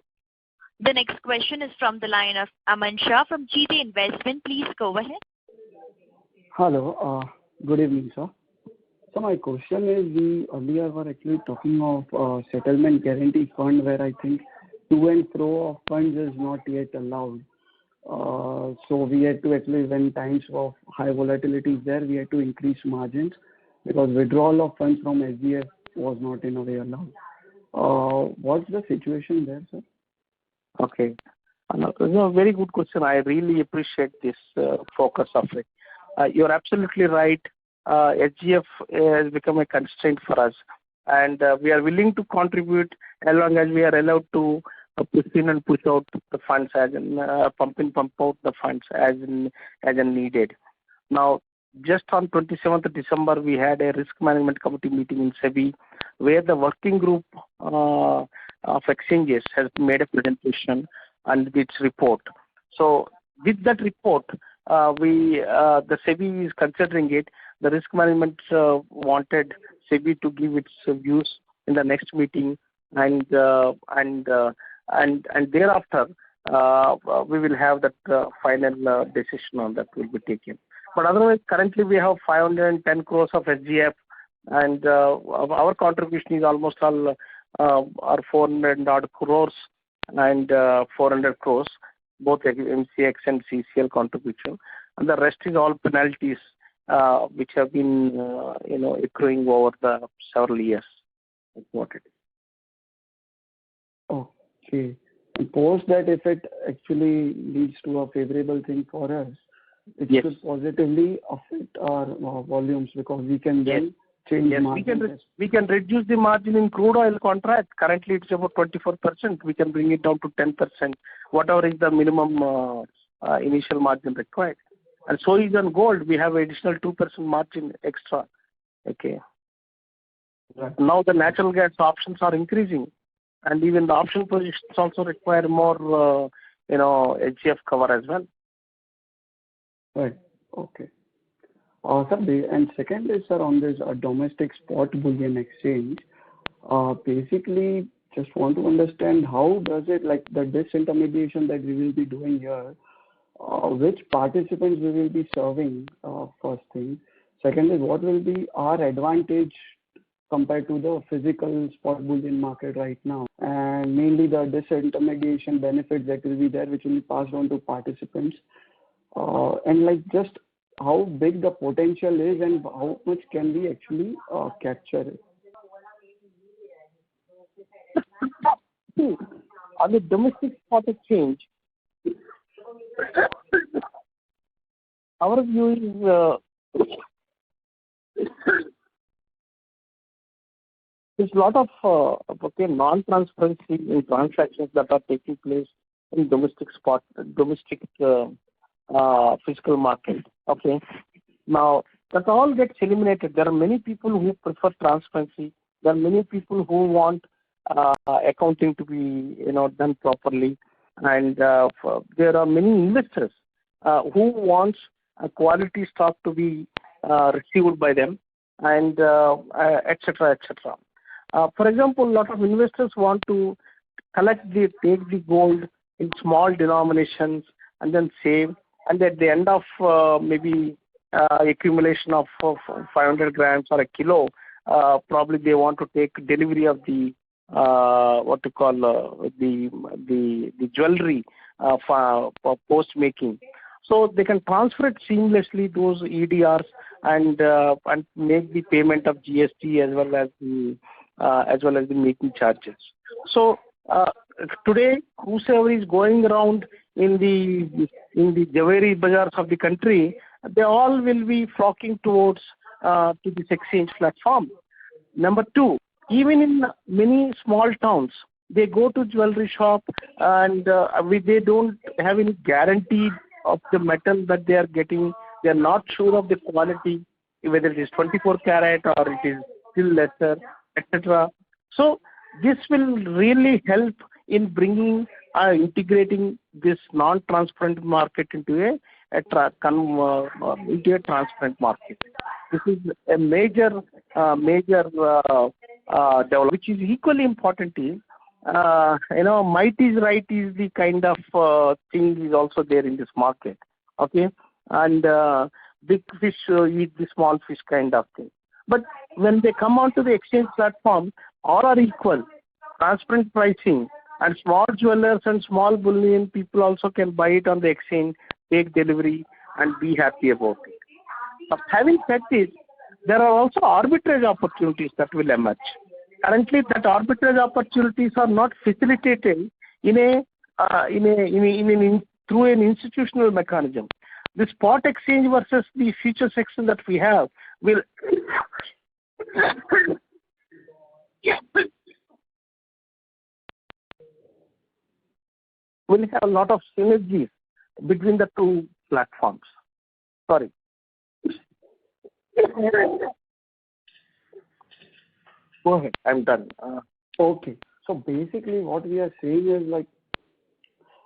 Speaker 1: The next question is from the line of Aman Shah from GT Investment. Please go ahead.
Speaker 9: Hello. Good evening, sir. So my question is, we earlier were actually talking of settlement guarantee fund, where I think to and fro of funds is not yet allowed. So we had to actually, when times of high volatility is there, we had to increase margins because withdrawal of funds from SGF was not in a way allowed. What's the situation there, sir?
Speaker 2: Okay. No, very good question. I really appreciate this focus of it. You're absolutely right. SGF has become a constraint for us, and we are willing to contribute as long as we are allowed to push in and push out the funds, as in pump in, pump out the funds as in needed. Now, just on 27th of December, we had a risk management committee meeting in SEBI, where the working group of exchanges has made a presentation and its report. So, with that report, the SEBI is considering it. The risk management wanted SEBI to give its views in the next meeting, and thereafter we will have that final decision on that will be taken. But otherwise, currently we have 510 crores of SGF, and our contribution is almost all our 400 odd crores and 400 crores, both MCX and CCL contribution, and the rest is all penalties which have been accruing over the several years. That's what it is.
Speaker 9: Okay. And post that, if it actually leads to a favorable thing for us, it should positively affect our volumes, because we can then change margins.
Speaker 2: We can reduce the margin in crude oil contract. Currently, it's about 24%. We can bring it down to 10%, whatever is the minimum initial margin required. And so is on gold. We have additional 2% margin extra. Okay.
Speaker 9: Right.
Speaker 2: Now the natural gas options are increasing, and even the option positions also require more, HGF cover as well.
Speaker 9: Right. Okay. Sir, and second is, sir, on this domestic spot bullion exchange. Basically, just want to understand how does it, like the disintermediation that we will be doing here, which participants we will be serving, first thing. Second is, what will be our advantage compared to the physical spot bullion market right now, and mainly the disintermediation benefits that will be there, which will be passed on to participants, and like just how big the potential is and how much can we actually capture it.
Speaker 2: On the domestic spot exchange, our view is there's a lot of non-transparency in transactions that are taking place in domestic physical market. Okay. Now that all gets eliminated. There are many people who prefer transparency. There are many people who want accounting to be done properly, and there are many investors who wants a quality stock to be received by them, and etc. etc. For example, a lot of investors want to take the gold in small denominations and then save, and at the end of maybe accumulation of 500 grams or a kilo, probably they want to take delivery of the the jewelry for post making, so they can transfer it seamlessly, those EDRs, and make the payment of GST as well as the making charges. So today, whosoever is going around in the Jewelry bazaars of the country, they all will be flocking towards to this exchange platform. Number two, even in many small towns, they go to jewelry shop and they don't have any guarantee of the metal that they are getting. They are not sure of the quality, whether it is 24 karat or it is still lesser, etc. So this will really help in bringing integrating this non-transparent market into a transparent market. This is a major development. Which is equally important is might is right is the kind of thing is also there in this market. Okay, and big fish eat the small fish kind of thing. But when they come onto the exchange platform, all are equal, transparent pricing, and small jewelers and small bullion people also can buy it on the exchange, take delivery, and be happy about it. But having said this, there are also arbitrage opportunities that will emerge. Currently, that arbitrage opportunities are not facilitated through an institutional mechanism. The spot exchange versus the future section that we have will have a lot of synergies between the two platforms. Sorry. Go ahead. I'm done.
Speaker 9: Okay. So basically what we are saying is like,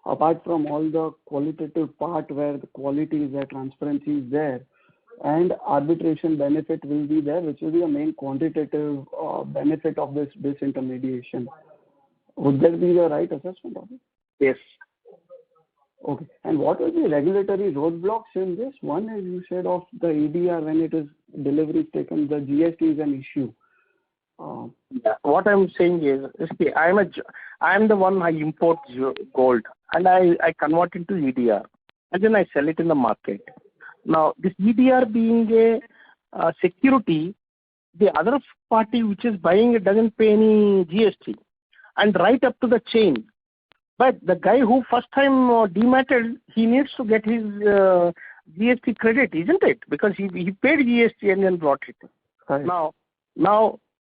Speaker 9: apart from all the qualitative part where the quality is there, transparency is there, and arbitration benefit will be there, which will be a main quantitative benefit of this disintermediation. Would that be the right assessment of it?
Speaker 2: Yes.
Speaker 9: Okay. And what will be regulatory roadblocks in this? One is you said of the ADR when it is delivery taken, the GST is an issue.
Speaker 2: What I'm saying is, see, I am the one I import gold and I convert into EDR and then I sell it in the market. Now, this EDR being a security, the other party which is buying it doesn't pay any GST, and right up to the chain. But the guy who first time dematted, he needs to get his GST credit, isn't it? Because he paid GST and then brought it.
Speaker 9: Right.
Speaker 2: Now,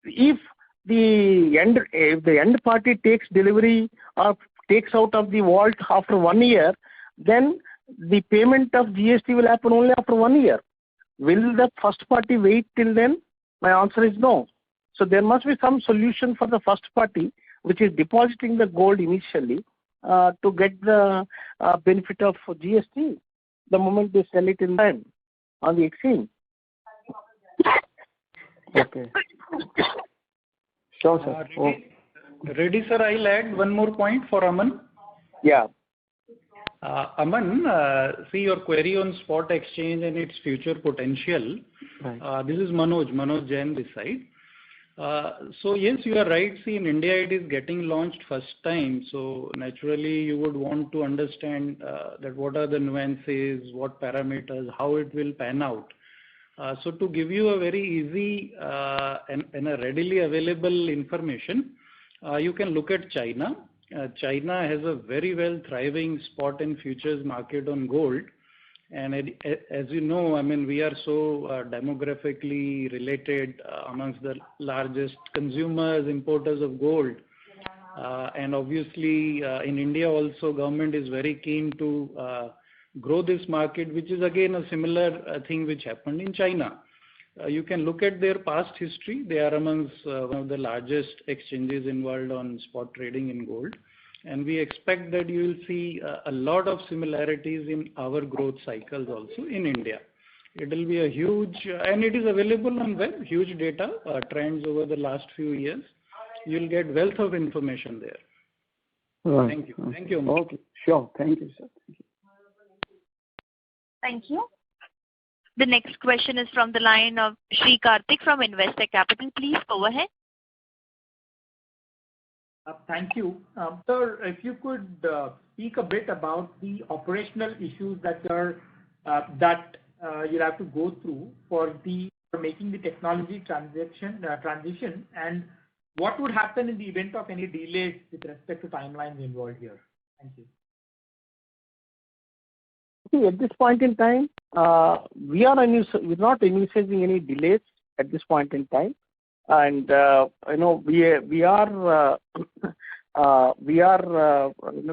Speaker 2: if the end party takes delivery or takes out of the vault after 1 year, then the payment of GST will happen only after 1 year. Will the first party wait till then? My answer is no. So there must be some solution for the first party, which is depositing the gold initially, to get the benefit of GST the moment they sell it in time on the exchange.
Speaker 9: Okay. Sure, sir.
Speaker 10: Ready, sir. I'll add one more point for Aman.
Speaker 2: Yeah.
Speaker 10: Aman, see your query on spot exchange and its future potential.
Speaker 9: Right.
Speaker 10: This is Manoj Jain this side. So yes, you are right. See, in India it is getting launched first time. So naturally you would want to understand that what are the nuances, what parameters, how it will pan out. So to give you a very easy and a readily available information, you can look at China. China has a very well thriving spot and futures market on gold. And as you know, I mean, we are so demographically related amongst the largest consumers, importers of gold. And obviously in India also government is very keen to grow this market, which is again a similar thing which happened in China. You can look at their past history. They are amongst one of the largest exchanges involved on spot trading in gold. And we expect that you will see a lot of similarities in our growth cycles also in India. It will be a huge, and it is available on web, huge data, trends over the last few years. You will get wealth of information there.
Speaker 9: Right.
Speaker 10: Thank you. Thank you.
Speaker 9: Okay, sure. Thank you, sir. Thank you.
Speaker 1: Thank you. The next question is from the line of Sri Karthik from Investec Capital. Please go ahead.
Speaker 11: Thank you. Sir, if you could speak a bit about the operational issues that you'll have to go through for making the technology transition, and what would happen in the event of any delays with respect to timelines involved here? Thank you.
Speaker 2: See, at this point in time, we're not envisaging any delays at this point in time. And we are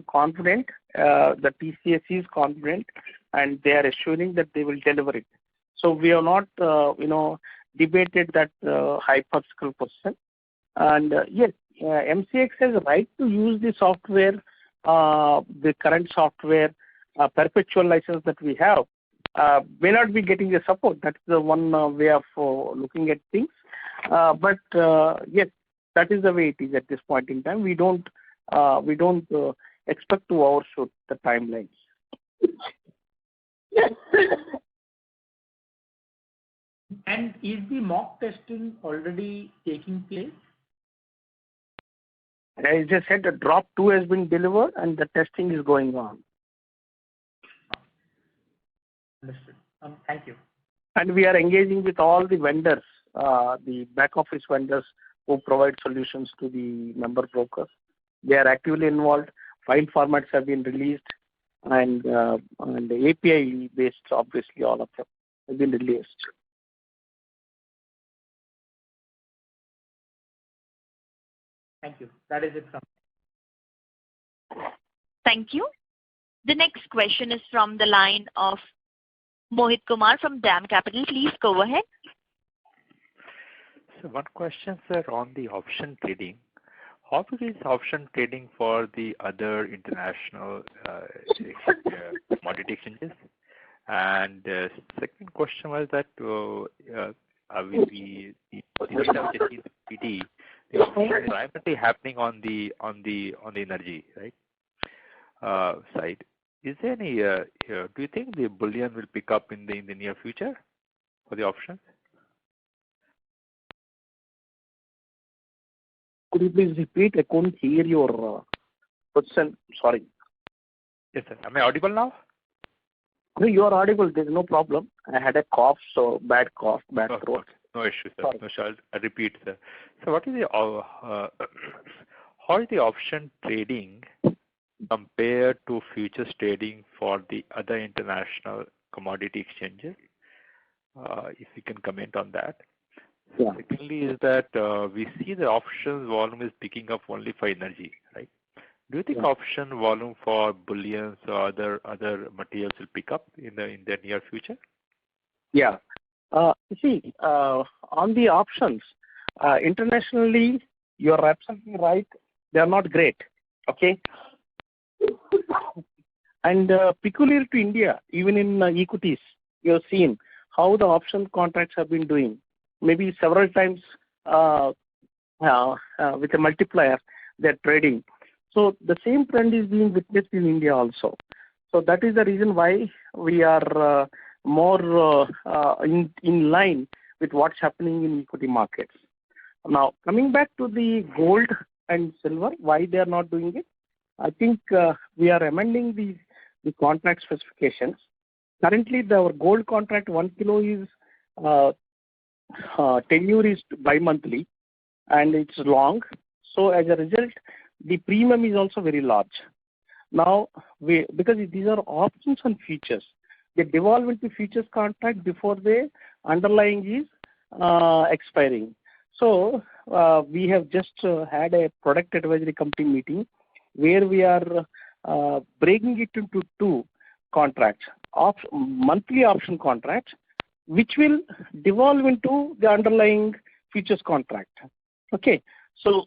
Speaker 2: confident. The TCS is confident, and they are assuring that they will deliver it. So we are not debated that hypothetical question. And yes, MCX has a right to use the software, the current software, perpetual license that we have. May not be getting the support. That's the one way of looking at things. But yes, that is the way it is at this point in time. We don't we don't expect to overshoot the timelines.
Speaker 11: And is the mock testing already taking place?
Speaker 2: As I said, the drop 2 has been delivered and the testing is going on.
Speaker 11: Understood. Thank you.
Speaker 2: And we are engaging with all the vendors, the back office vendors who provide solutions to the member brokers. They are actively involved. File formats have been released, and the API based, obviously, all of them have been released.
Speaker 11: Thank you. That is it from me.
Speaker 1: Thank you. The next question is from the line of Mohit Kumar from DAM Capital. Please go ahead.
Speaker 4: So one question, sir, on the option trading. How big is option trading for the other international commodity exchanges? And second question was that the PD, the option is primarily happening on the energy, right, side. Is there any? Do you think the bullion will pick up in the near future for the options?
Speaker 2: Could you please repeat? I couldn't hear your question. Sorry.
Speaker 4: Yes, sir. Am I audible now?
Speaker 2: No, you are audible. There's no problem. I had a cough, so bad cough, bad throat.
Speaker 4: Okay. No issue, sir.
Speaker 2: Sorry.
Speaker 4: No issue. I'll repeat, sir. So what is the how is the option trading compared to futures trading for the other international commodity exchanges? If you can comment on that.
Speaker 2: Yeah.
Speaker 4: Secondly, is that we see the options volume is picking up only for energy, right? Do you think option volume for bullions or other materials will pick up in the near future?
Speaker 2: Yeah. See, on the options, internationally, you're absolutely right. They are not great. Okay. And peculiar to India, even in equities, you have seen how the option contracts have been doing. Maybe several times with a multiplier, they're trading. So the same trend is being witnessed in India also. So that is the reason why we are more in line with what's happening in equity markets. Now, coming back to the gold and silver, why they are not doing it? I think we are amending the contract specifications. Currently, our gold contract 1 kilo is tenure is bi-monthly and it's long. So as a result, the premium is also very large. Now, because these are options and futures, they devolve into futures contract before the underlying is expiring. So we have just had a product advisory committee meeting where we are breaking it into two contracts, monthly option contracts, which will devolve into the underlying futures contract. Okay, so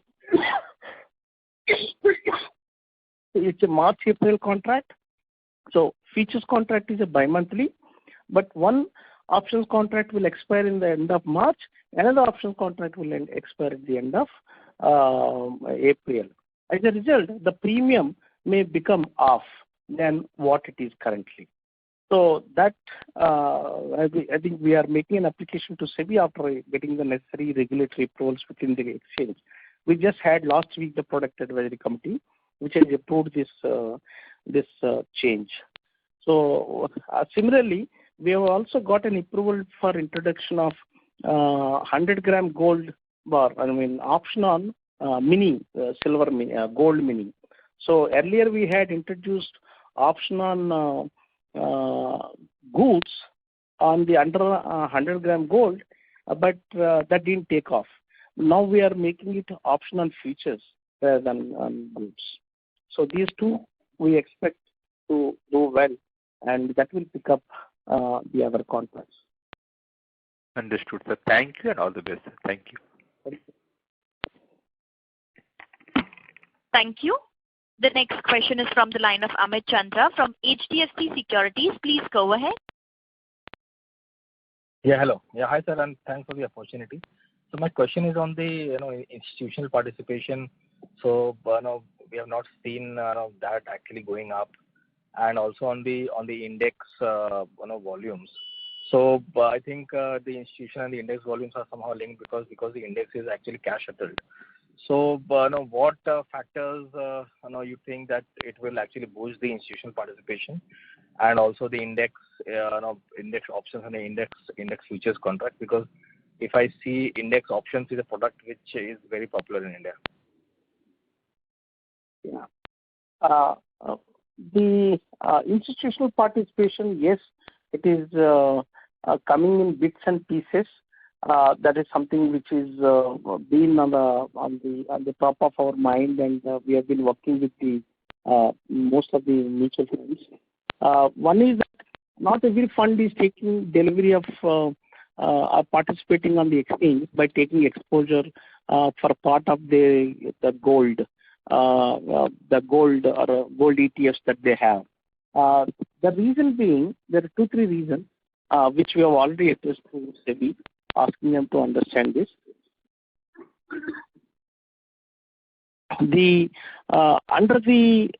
Speaker 2: it's a March-April contract. So futures contract is a bi-monthly, but one options contract will expire in the end of March. Another options contract will expire at the end of April. As a result, the premium may become off than what it is currently. So that I think we are making an application to SEBI after getting the necessary regulatory approvals within the exchange. We just had last week the product advisory committee, which has approved this change. So similarly, we have also got an approval for introduction of 100-gram gold bar. I mean option on mini silver gold mini. So earlier we had introduced option on goods on the under 100-gram gold, but that didn't take off. Now we are making it option on futures rather than on goods. So these two we expect to do well, and that will pick up the other contracts.
Speaker 4: Understood, sir. Thank you and all the best, sir. Thank you.
Speaker 1: Thank you. The next question is from the line of Amit Chandra from HDFC Securities. Please go ahead.
Speaker 12: Yeah, hello. Yeah, hi, sir, and thanks for the opportunity. So my question is on the institutional participation. So we have not seen that actually going up, and also on the index volumes. So I think the institution and the index volumes are somehow linked because the index is actually cash settled. So what factors you think that it will actually boost the institutional participation, and also the index index options and the index futures contract, because if I see index options is a product which is very popular in India.
Speaker 2: Yeah. The institutional participation, yes, it is coming in bits and pieces. That is something which is been on the top of our mind, and we have been working with the most of the mutual funds. One is that not every fund is taking delivery of participating on the exchange by taking exposure for part of the gold, the gold or gold ETFs that they have. The reason being, there are 2-3 reasons which we have already addressed to SEBI, asking them to understand this. The under the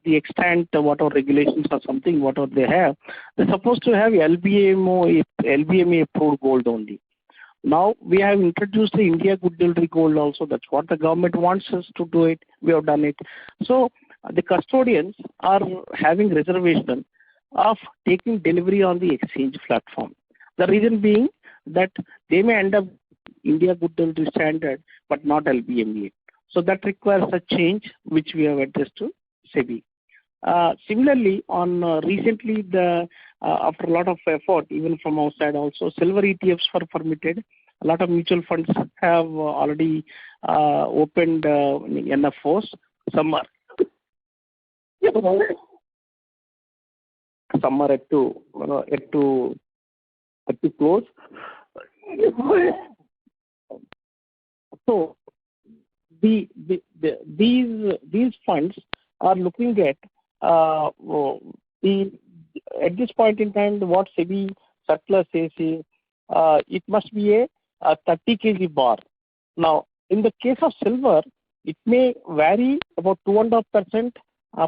Speaker 2: extent whatever regulations or something, whatever they have, they're supposed to have LBMA approved gold only. Now we have introduced the India Good Delivery Gold also. That's what the government wants us to do it. We have done it. So the custodians are having reservation of taking delivery on the exchange platform. The reason being that they may end up India Good Delivery Standard but not LBMA. So that requires a change which we have addressed to SEBI. Similarly, on recently after a lot of effort, even from our side also, silver ETFs were permitted. A lot of mutual funds have already opened NFOs. Some are yet to close. So these funds are looking at at this point in time, what SEBI circular says is it must be a 30 kg bar. Now, in the case of silver, it may vary about 2.5%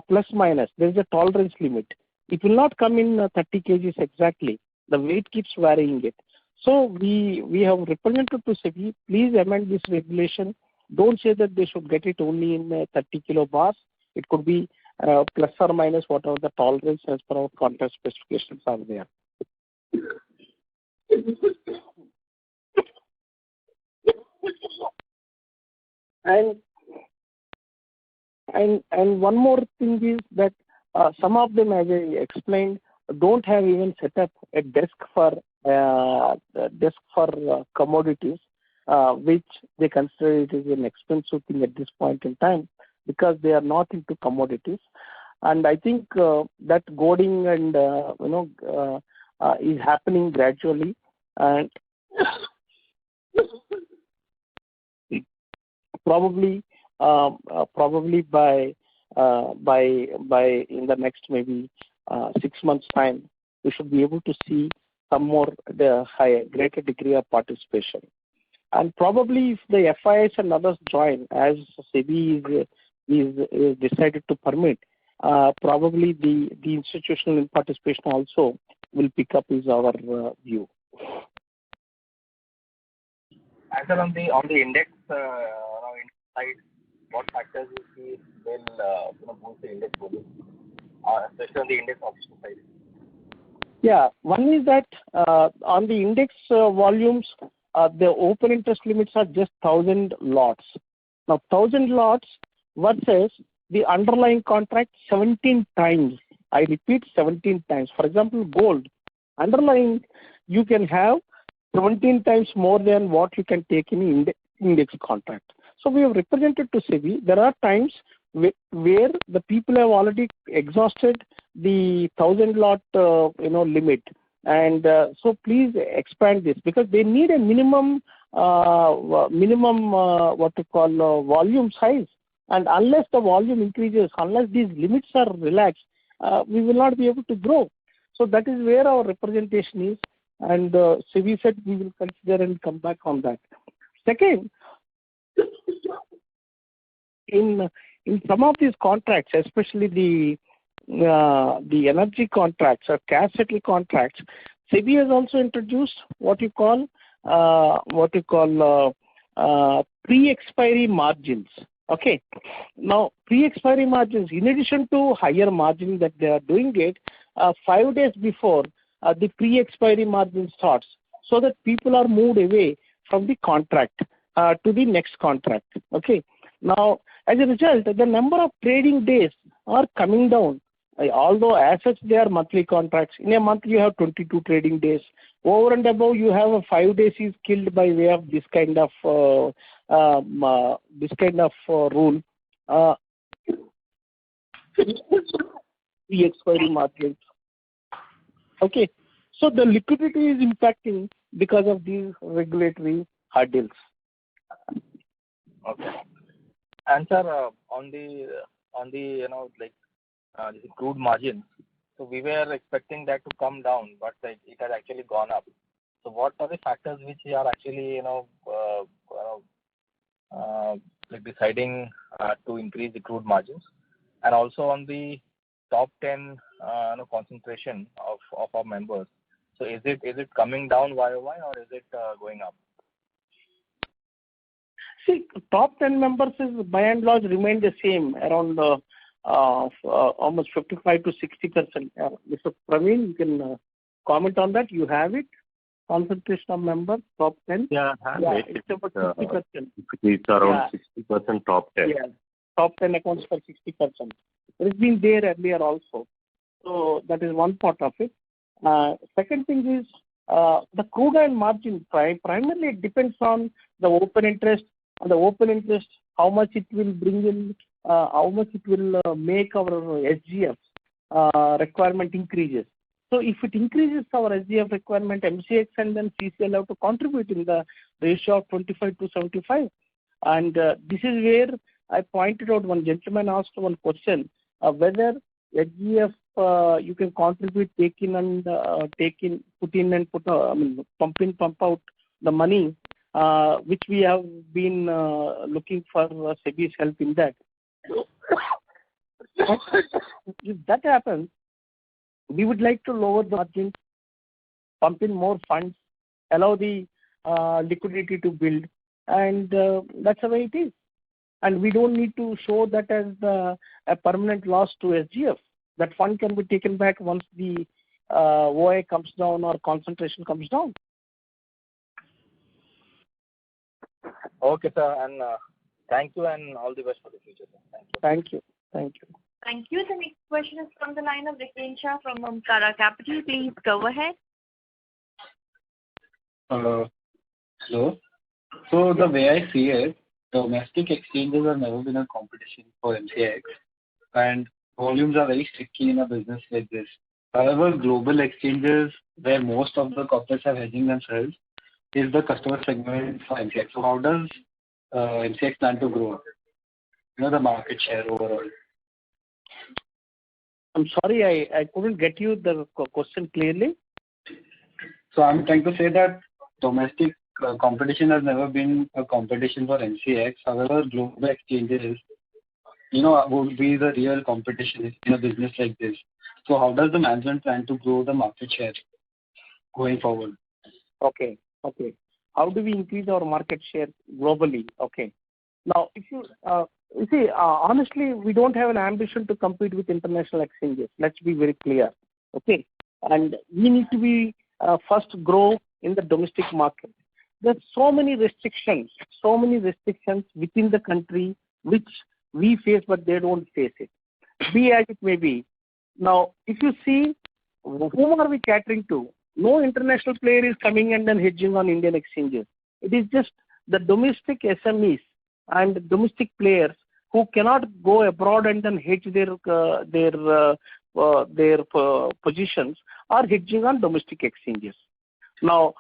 Speaker 2: plus minus. There is a tolerance limit. It will not come in 30 kgs exactly. The weight keeps varying it. So we have represented to SEBI, please amend this regulation. Don't say that they should get it only in 30 kilo bars. It could be plus or minus whatever the tolerance as per our contract specifications are there. And one more thing is that some of them, as I explained, don't have even set up a desk for commodities, which they consider it is an expensive thing at this point in time because they are not into commodities. And I think that goading and is happening gradually, and probably by in the next maybe 6 months time, we should be able to see some more greater degree of participation. And probably if the FIs and others join, as SEBI is decided to permit, probably the institutional participation also will pick up, is our view.
Speaker 12: And sir, on the index side, what factors you see will boost the index volume, especially on the index option side?
Speaker 2: Yeah, one is that on the index volumes, the open interest limits are just 1,000 lots. Now, 1,000 lots versus the underlying contract 17 times. I repeat, 17 times. For example, gold, underlying you can have 17 times more than what you can take in index contract. So we have represented to SEBI, there are times where the people have already exhausted the 1,000 lot limit, and so please expand this, because they need a minimum volume size, and unless the volume increases, unless these limits are relaxed, we will not be able to grow. So that is where our representation is, and SEBI said we will consider and come back on that. Second, in in some of these contracts, especially the energy contracts or cash settle contracts, SEBI has also introduced what you call pre-expiry margins. Okay. Now, pre-expiry margins, in addition to higher margin that they are doing it, 5 days before the pre-expiry margin starts, so that people are moved away from the contract to the next contract. Okay. Now, as a result, the number of trading days are coming down. Although as such they are monthly contracts, in a month you have 22 trading days. Over and above, you have a 5 days is killed by way of this kind of rule. The expiry margins. Okay, so the liquidity is impacting because of these regulatory hurdles.
Speaker 12: Okay. And sir, on the the crude margin, so we were expecting that to come down, but it has actually gone up. So what are the factors which are actually deciding to increase the crude margins, and also on the top 10 concentration of our members? So is it coming down YOY or is it going up?
Speaker 2: See, top 10 members is by and large remain the same, around almost 55 to 60%. Mr. Praveen, you can comment on that. You have it. Concentration of members, top 10.
Speaker 7: Yeah, I have it.
Speaker 2: It's about 60%.
Speaker 7: It's around 60% top 10.
Speaker 2: Yeah, top 10 accounts for 60%. It's been there earlier also. So that is one part of it. Second thing is the crude oil margin primarily it depends on the open interest. On the open interest, how much it will bring in, how much it will make our SGF requirement increases. So if it increases our SGF requirement, MCX and then CCL have to contribute in the ratio of 25 to 75. And this is where I pointed out, one gentleman asked one question, whether SGF you can contribute, put in and pump in, pump out the money, which we have been looking for SEBI's help in that. If that happens, we would like to lower the margins, pump in more funds, allow the liquidity to build, and that's the way it is. And we don't need to show that as a permanent loss to SGF. That fund can be taken back once the OI comes down or concentration comes down.
Speaker 12: Okay, sir, and thank you and all the best for the future, sir.
Speaker 2: Thank you. Thank you.
Speaker 1: Thank you. The next question is from the line of Rikin Shah from Omkara Capital. Please go ahead.
Speaker 13: Hello. So the way I see it, domestic exchanges have never been a competition for MCX, and volumes are very sticky in a business like this. However, global exchanges, where most of the corporates are hedging themselves, is the customer segment for MCX. So how does MCX plan to grow? The market share overall.
Speaker 2: I'm sorry, I couldn't get you the question clearly.
Speaker 13: So I'm trying to say that domestic competition has never been a competition for MCX. However, global exchanges, would be the real competition in a business like this. So how does the management plan to grow the market share going forward?
Speaker 2: Okay. How do we increase our market share globally? Okay. Now, if you see, honestly, we don't have an ambition to compete with international exchanges. Let's be very clear. Okay. And we need to be first grow in the domestic market. There's so many restrictions within the country which we face, but they don't face it. Be as it may be. Now, if you see, whom are we catering to? No international player is coming and then hedging on Indian exchanges. It is just the domestic SMEs and domestic players who cannot go abroad and then hedge their positions are hedging on domestic exchanges. Now,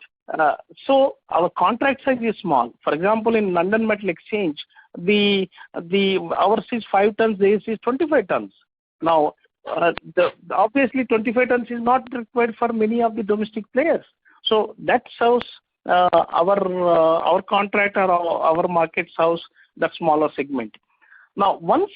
Speaker 2: so our contract size is small. For example, in London Metal Exchange, ours is 5 tons, theirs is 25 tons. Now, obviously 25 tons is not required for many of the domestic players. So that serves our contract or our market serves that smaller segment. Now, once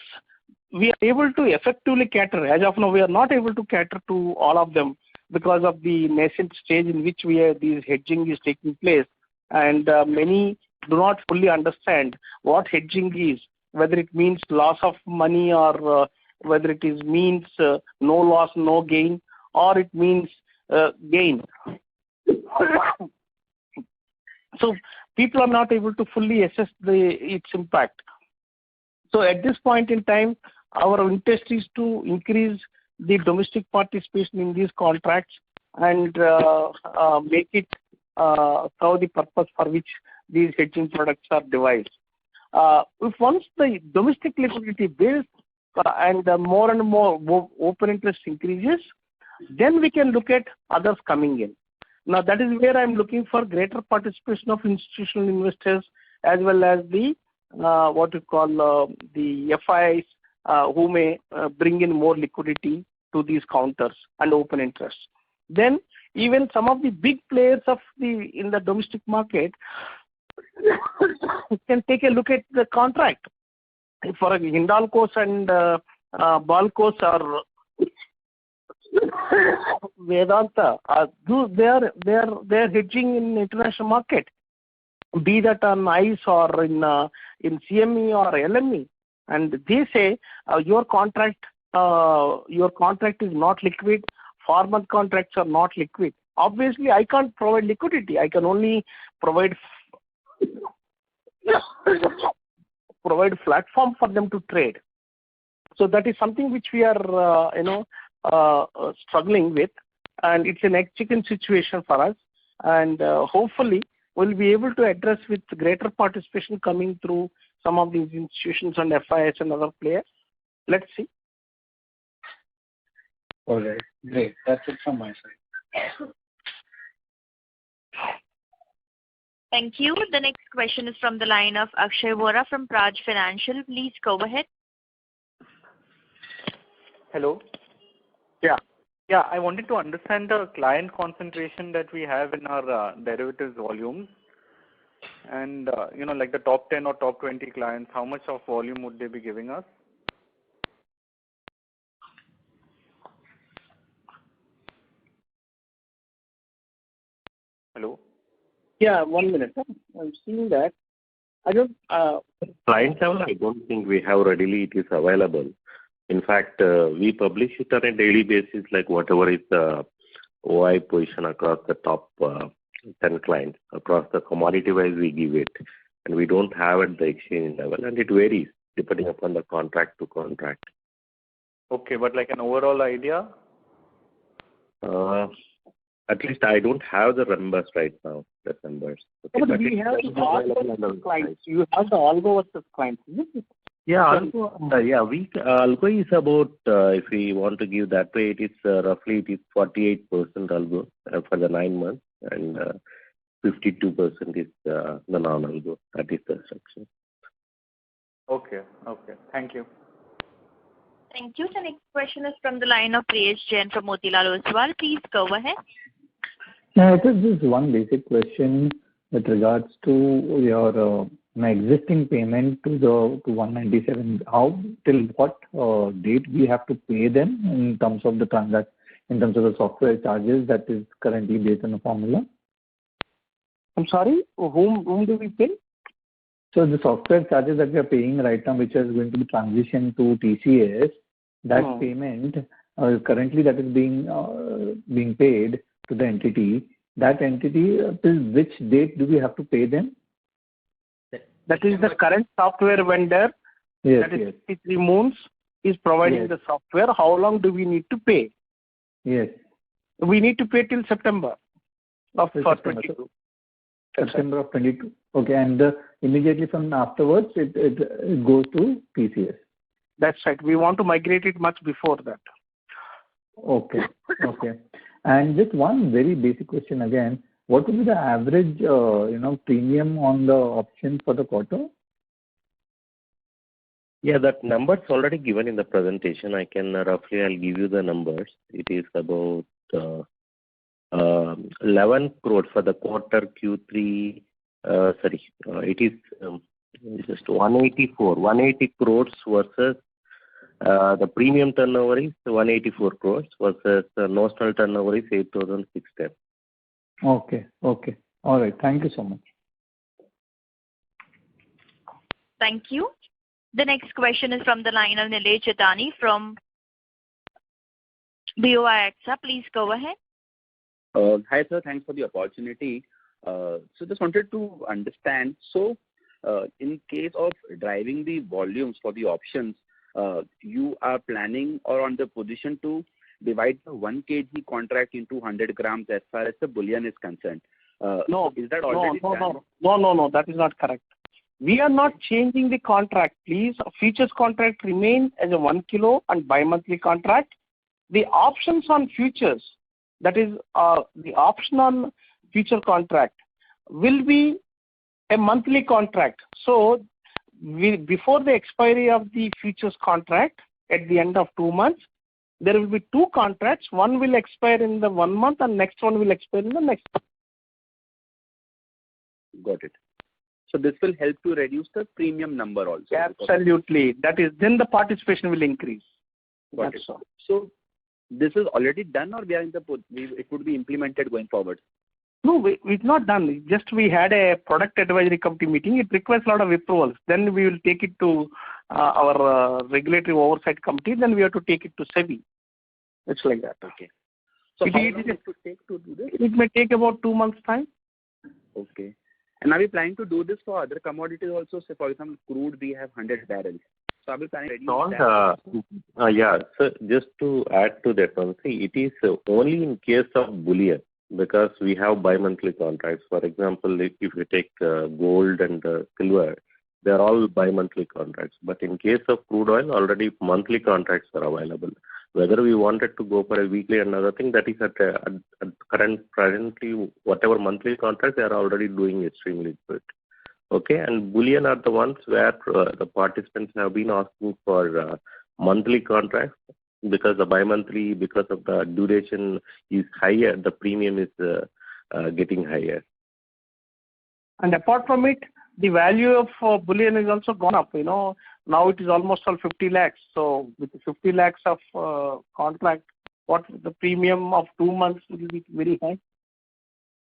Speaker 2: we are able to effectively cater, as of now, we are not able to cater to all of them because of the nascent stage in which this hedging is taking place, and many do not fully understand what hedging is, whether it means loss of money or whether it means no loss, no gain, or it means gain. So people are not able to fully assess its impact. So at this point in time, our interest is to increase the domestic participation in these contracts and make it serve the purpose for which these hedging products are devised. If once the domestic liquidity builds and more and more open interest increases, then we can look at others coming in. Now that is where I'm looking for greater participation of institutional investors as well as the the FIs who may bring in more liquidity to these counters and open interest. Then even some of the big players in the domestic market can take a look at the contract. For Hindalco's and Balco's or Vedanta, they are hedging in international market, be that on ICE or in CME or LME, and they say your contract is not liquid. Formal contracts are not liquid. Obviously, I can't provide liquidity. I can only provide platform for them to trade. So that is something which we are struggling with, and it's an egg chicken situation for us. And hopefully, we'll be able to address with greater participation coming through some of these institutions and FIS and other players. Let's see.
Speaker 13: All right, great. That's it from my side.
Speaker 1: Thank you. The next question is from the line of Akshay Vora from Praj Financial. Please go ahead.
Speaker 14: Hello. Yeah, I wanted to understand the client concentration that we have in our derivatives volumes, and like the top 10 or top 20 clients, how much of volume would they be giving us? Hello.
Speaker 2: Yeah, 1 minute. I'm seeing that. I don't.
Speaker 7: Client level, I don't think we have readily. It is available. In fact, we publish it on a daily basis, like whatever is the OI position across the top 10 clients. Across the commodity wise, we give it. And we don't have at the exchange level, and it varies depending upon the contract to contract.
Speaker 14: Okay, but like an overall idea?
Speaker 7: At least I don't have the numbers right now, the numbers. Okay,
Speaker 2: but we have the algo clients. You have the algo versus clients, isn't it?
Speaker 7: Yeah, algo is about, if we want to give that way, it is roughly 48% algo for the 9 months, and 52% is the non-algo. That is the structure.
Speaker 14: Okay. Thank you.
Speaker 1: Thank you. The next question is from the line of Priyesh Jain from Motilal Oswal. Please go ahead.
Speaker 15: Now, this is one basic question with regards to your existing payment to 197. How till what date we have to pay them in terms of the in terms of the software charges that is currently based on the formula?
Speaker 2: I'm sorry, whom do we pay?
Speaker 15: So the software charges that we are paying right now, which is going to be transitioned to TCS, that payment currently that is being paid to the entity. That entity, till which date do we have to pay them?
Speaker 2: That is the current software vendor.
Speaker 15: Yes,
Speaker 2: that is 53 Moons is providing the software. How long do we need to pay?
Speaker 15: Yes.
Speaker 2: We need to pay till September of 22.
Speaker 15: September of 22. Okay, and immediately from afterwards, it goes to TCS.
Speaker 2: That's right. We want to migrate it much before that.
Speaker 15: Okay. And just one very basic question again. What will be the average, premium on the option for the quarter?
Speaker 7: Yeah, that number's already given in the presentation. I'll give you the numbers. It is about 11 crore for the quarter Q3. It is Just 180 crores versus the premium turnover is 184 crores versus notional turnover is 8,610.
Speaker 15: Okay. Okay. All right. Thank you so much.
Speaker 1: Thank you. The next question is from the line of Nilesh Jethani from BOI AXA. Please go ahead.
Speaker 16: Hi, sir. Thanks for the opportunity. So just wanted to understand. So, in case of driving the volumes for the options, you are planning or on the position to divide the 1 kg contract into 100 grams as far as the bullion is concerned.
Speaker 2: No.
Speaker 16: Is that already done?
Speaker 2: No. That is not correct. We are not changing the contract. Please, futures contract remain as a 1 kilo and bi-monthly contract. The options on futures, that is the option on future contract, will be a monthly contract. So, before the expiry of the futures contract at the end of 2 months, there will be 2 contracts. One will expire in the 1 month and next one will expire in the next month.
Speaker 16: Got it. So this will help to reduce the premium number also.
Speaker 2: Absolutely. That is, then the participation will increase.
Speaker 16: Got it. So this is already done, or we are in the it would be implemented going forward?
Speaker 2: No, it's not done. Just we had a product advisory committee meeting. It requires a lot of approvals. Then we will take it to our regulatory oversight committee. Then we have to take it to SEBI. It's like that.
Speaker 16: Okay. So how long it would take to do this?
Speaker 2: It may take about 2 months' time.
Speaker 16: Okay. And are we planning to do this for other commodities also? Say, for example, crude, we have 100 barrels. So are we planning to reduce that?
Speaker 7: Yeah. So just to add to that one, see, it is only in case of bullion, because we have bi-monthly contracts. For example, if you take gold and silver, they are all bi-monthly contracts. But in case of crude oil, already monthly contracts are available. Whether we wanted to go for a weekly and another thing, that is at currently, whatever monthly contracts, they are already doing extremely good. Okay, and bullion are the ones where the participants have been asking for monthly contracts, because the bi-monthly, because of the duration is higher, the premium is getting higher.
Speaker 2: And apart from it, the value of bullion is also gone up. Now it is almost all 50 lakhs. So with 50 lakhs of contract, what the premium of 2 months will be very high.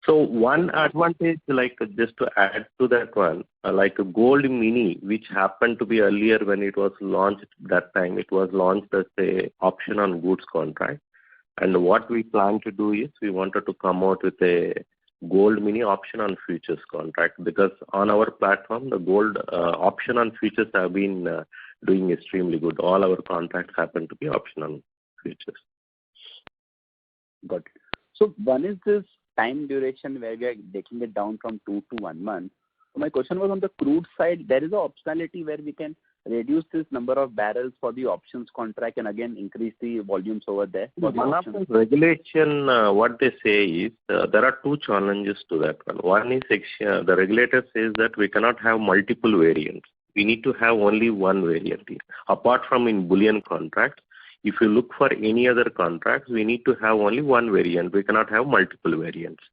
Speaker 7: So one advantage, like just to add to that one, like a gold mini, which happened to be earlier when it was launched, that time it was launched as a option on goods contract. And what we plan to do is we wanted to come out with a gold mini option on futures contract, because on our platform, the gold option on futures have been doing extremely good. All our contracts happen to be option on futures.
Speaker 16: Got it. So one is this time duration where we are taking it down from 2 to 1 month. So my question was on the crude side, there is an optionality where we can reduce this number of barrels for the options contract and again increase the volumes over there.
Speaker 7: One of the regulation, what they say is there are 2 challenges to that one. One is the regulator says that we cannot have multiple variants. We need to have only one variant. Apart from in bullion contracts, if you look for any other contracts, we need to have only one variant. We cannot have multiple variants.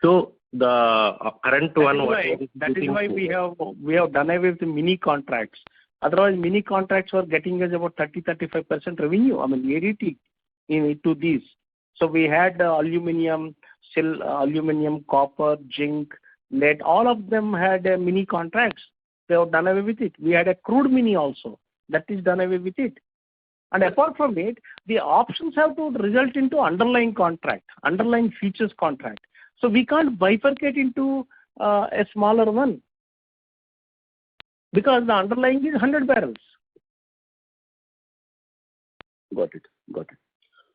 Speaker 7: So the current
Speaker 2: that is why we have done away with the mini contracts. Otherwise, mini contracts were getting us about 30-35% revenue. I mean, ADT into these. So we had aluminum, copper, zinc, lead. All of them had mini contracts. They have done away with it. We had a crude mini also. That is done away with it. And apart from it, the options have to result into underlying contract, underlying futures contract. So we can't bifurcate into a smaller one, because the underlying is 100 barrels.
Speaker 16: Got it.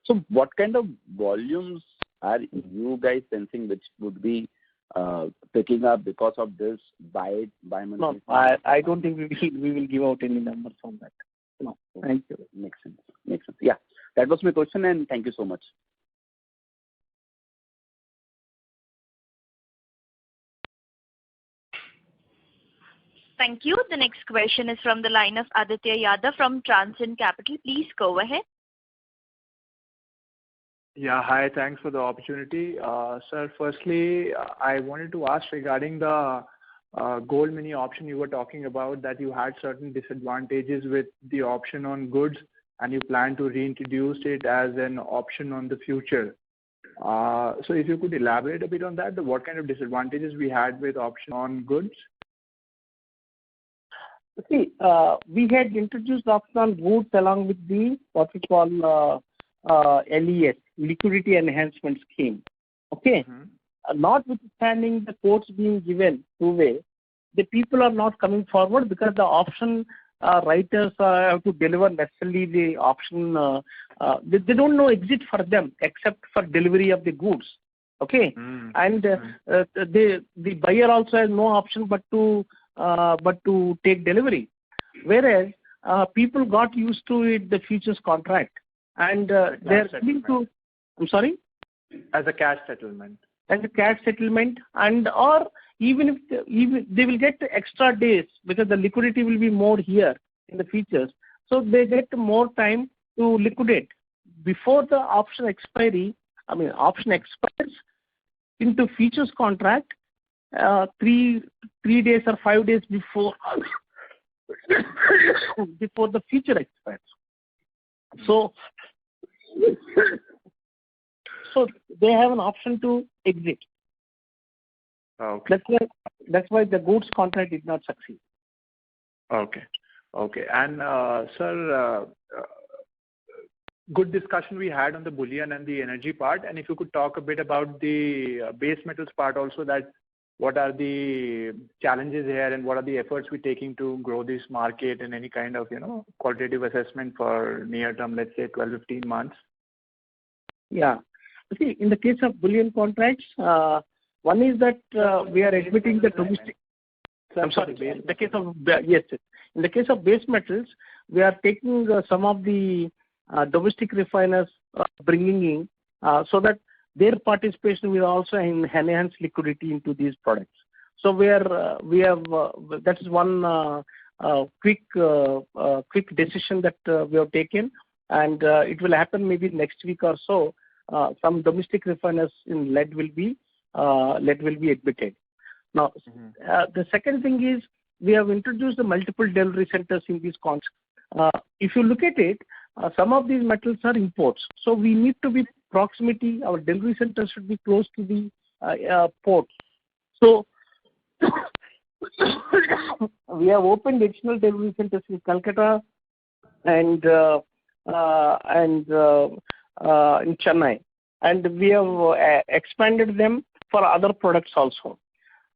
Speaker 16: So what kind of volumes are you guys sensing which would be picking up because of this bi-monthly?
Speaker 2: No, I don't think we will give out any numbers on that. No, thank you.
Speaker 16: Makes sense. Yeah, that was my question, and thank you so much.
Speaker 1: Thank you. The next question is from the line of Aditya Yadav from Transcend Capital. Please go ahead.
Speaker 17: Yeah, hi. Thanks for the opportunity. Sir, firstly, I wanted to ask regarding the gold mini option you were talking about, that you had certain disadvantages with the option on goods and you plan to reintroduce it as an option on the future. So if you could elaborate a bit on that, what kind of disadvantages we had with option on goods?
Speaker 2: See, we had introduced option on goods along with the what we call LES, Liquidity Enhancement Scheme. Okay. Notwithstanding the quotes being given two-way, the people are not coming forward because the option writers have to deliver necessarily the option. They don't know exit for them except for delivery of the goods. Okay, and the buyer also has no option but to take delivery, whereas people got used to it, the futures contract, and they're willing to. I'm sorry.
Speaker 17: As a cash settlement.
Speaker 2: As a cash settlement, and or even if they will get extra days because the liquidity will be more here in the futures, so they get more time to liquidate before the option expiry. I mean, option expires into futures contract 3 days or 5 days before before the future expires. So they have an option to exit.
Speaker 17: Okay.
Speaker 2: That's why the goods contract did not succeed.
Speaker 17: Okay. And sir, good discussion we had on the bullion and the energy part. And if you could talk a bit about the base metals part also, that what are the challenges here and what are the efforts we're taking to grow this market, and any kind of qualitative assessment for near term, let's say 12-15 months.
Speaker 2: Yeah. See, in the case of bullion contracts, one is that we are admitting the domestic. I'm sorry. In the case of in the case of base metals, we are taking some of the domestic refiners bringing in so that their participation will also enhance liquidity into these products. So we have that is one quick decision that we have taken, and it will happen maybe next week or so. Some domestic refiners in lead will be admitted. Now, the second thing is we have introduced the multiple delivery centers in these contracts. If you look at it, some of these metals are imports, so we need to be proximity. Our delivery centers should be close to the port. So we have opened additional delivery centers in Calcutta and in Chennai, and we have expanded them for other products also.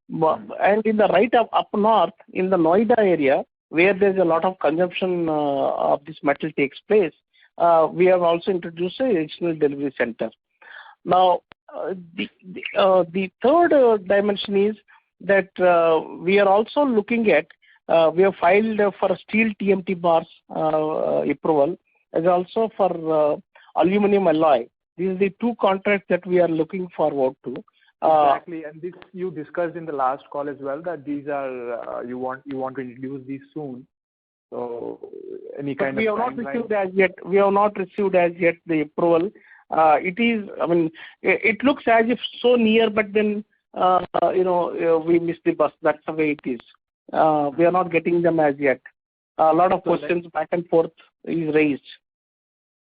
Speaker 2: And in the right up north, in the Noida area, where there's a lot of consumption of this metal takes place, we have also introduced an additional delivery center. Now, the third dimension is that we are also looking at, we have filed for steel TMT bars approval, as also for aluminum alloy. These are the two contracts that we are looking forward to.
Speaker 17: Exactly, and this you discussed in the last call as well, that these are you want to introduce these soon. So any kind
Speaker 2: we
Speaker 17: of
Speaker 2: have not received as yet. We have not received as yet the approval. It is. I mean, it looks as if so near, but then we missed the bus. That's the way it is. We are not getting them as yet. A lot of questions back and forth is raised.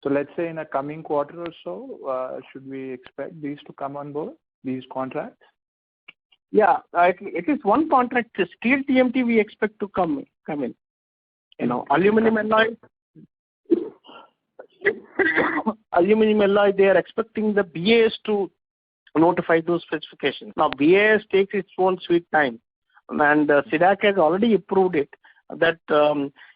Speaker 17: So let's say in a coming quarter or so, should we expect these to come on board, these contracts?
Speaker 2: Yeah, it is one contract. Steel TMT we expect to come in. Aluminum alloy, they are expecting the BAS to notify those specifications. Now, BAS takes its own sweet time, and SIDAC has already approved it, that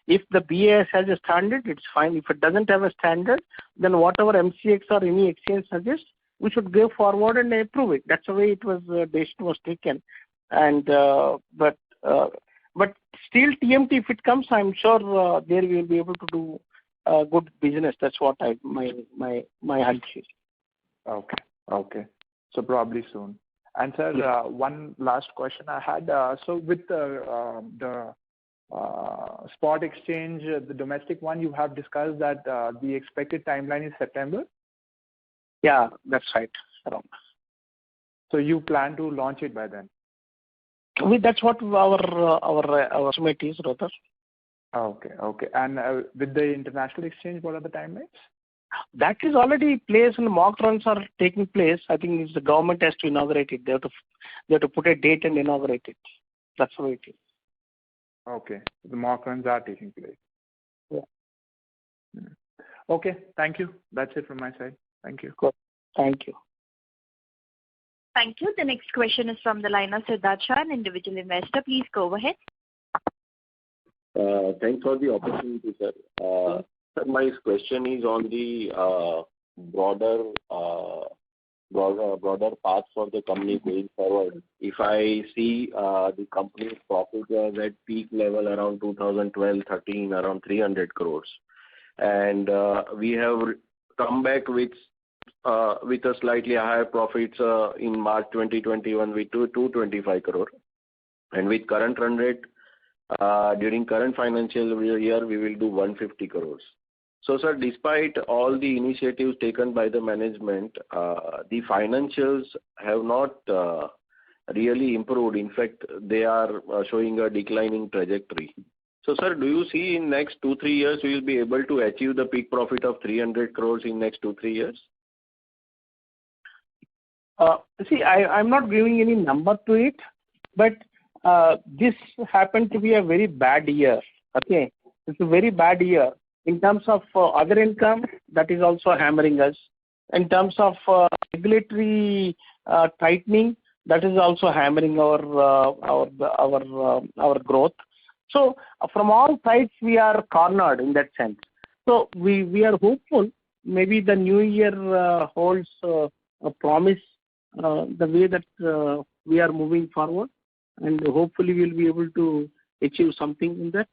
Speaker 2: if the BAS has a standard, it's fine. If it doesn't have a standard, then whatever MCX or any exchange suggests, we should go forward and approve it. That's the way it was, decision was taken. And but still TMT, if it comes, I'm sure there we will be able to do good business. That's what my hunch is.
Speaker 17: Okay. So probably soon. And sir, one last question I had. So with the spot exchange, the domestic one, you have discussed that the expected timeline is September?
Speaker 2: Yeah, that's right. Around.
Speaker 17: So you plan to launch it by then?
Speaker 2: That's what our estimate is, Rohit.
Speaker 17: Okay. And with the international exchange, what are the timelines?
Speaker 2: That is already placed and mock runs are taking place. I think it's the government has to inaugurate it. They have to put a date and inaugurate it. That's how it is.
Speaker 17: Okay. The mock runs are taking place.
Speaker 2: Yeah.
Speaker 17: Okay. Thank you. That's it from my side. Thank you.
Speaker 2: Good. Thank you.
Speaker 1: Thank you. The next question is from the line of Siddharth Shah, an individual investor. Please go ahead.
Speaker 7: Thanks for the opportunity, sir. Sir, my question is on the broader path for the company going forward. If I see the company's profit was at peak level around 2012-13, around 300 crores, and we have come back with a slightly higher profits in March 2021 with 225 crore, and with current run rate during current financial year we will do 150 crores. So, sir, despite all the initiatives taken by the management, the financials have not really improved. In fact, they are showing a declining trajectory. So, sir, do you see in next 2-3 years we will be able to achieve the peak profit of 300 crores in next 2-3 years?
Speaker 2: See, I'm not giving any number to it, but this happened to be a very bad year. Okay, it's a very bad year. In terms of other income, that is also hammering us. In terms of regulatory tightening, that is also hammering our growth. So from all sides, we are cornered in that sense. So we are hopeful. Maybe the new year holds a promise the way that we are moving forward, and hopefully we'll be able to achieve something in that.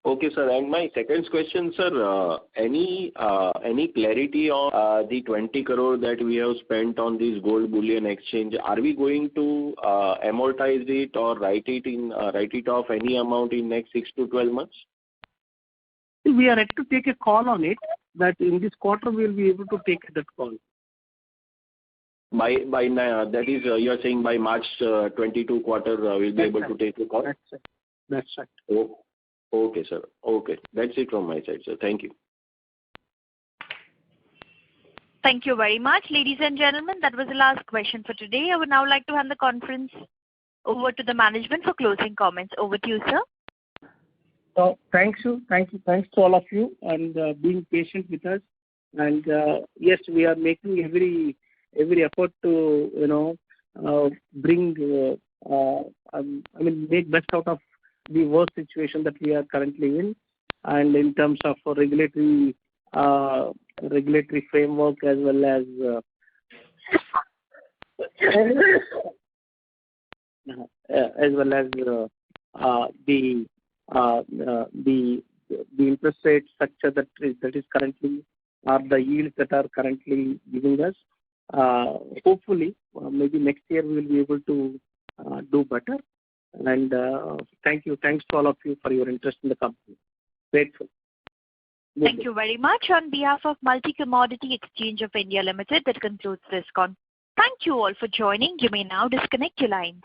Speaker 7: Okay, sir. And my second question, sir, any clarity on the 20 crore that we have spent on this gold bullion exchange? Are we going to amortize it or write it off any amount in next 6 to 12 months?
Speaker 2: We are yet to take a call on it. That in this quarter we will be able to take that call.
Speaker 7: That is, you are saying by March 22 quarter we'll be able to take a call?
Speaker 2: That's right.
Speaker 7: Oh. Okay, sir. Okay. That's it from my side, sir. Thank you.
Speaker 1: Thank you very much. Ladies and gentlemen, that was the last question for today. I would now like to hand the conference over to the management for closing comments. Over to you, sir.
Speaker 2: Thanks to all of you and being patient with us. And yes, we are making every effort to bring make best out of the worst situation that we are currently in, and in terms of regulatory framework as well as the interest rate structure that is currently, or the yields that are currently giving us. Hopefully, maybe next year we will be able to do better. And thanks to all of you for your interest in the company. Grateful.
Speaker 1: Thank you very much. On behalf of Multi Commodity Exchange of India Limited, that concludes this call. Thank you all for joining. You may now disconnect your lines.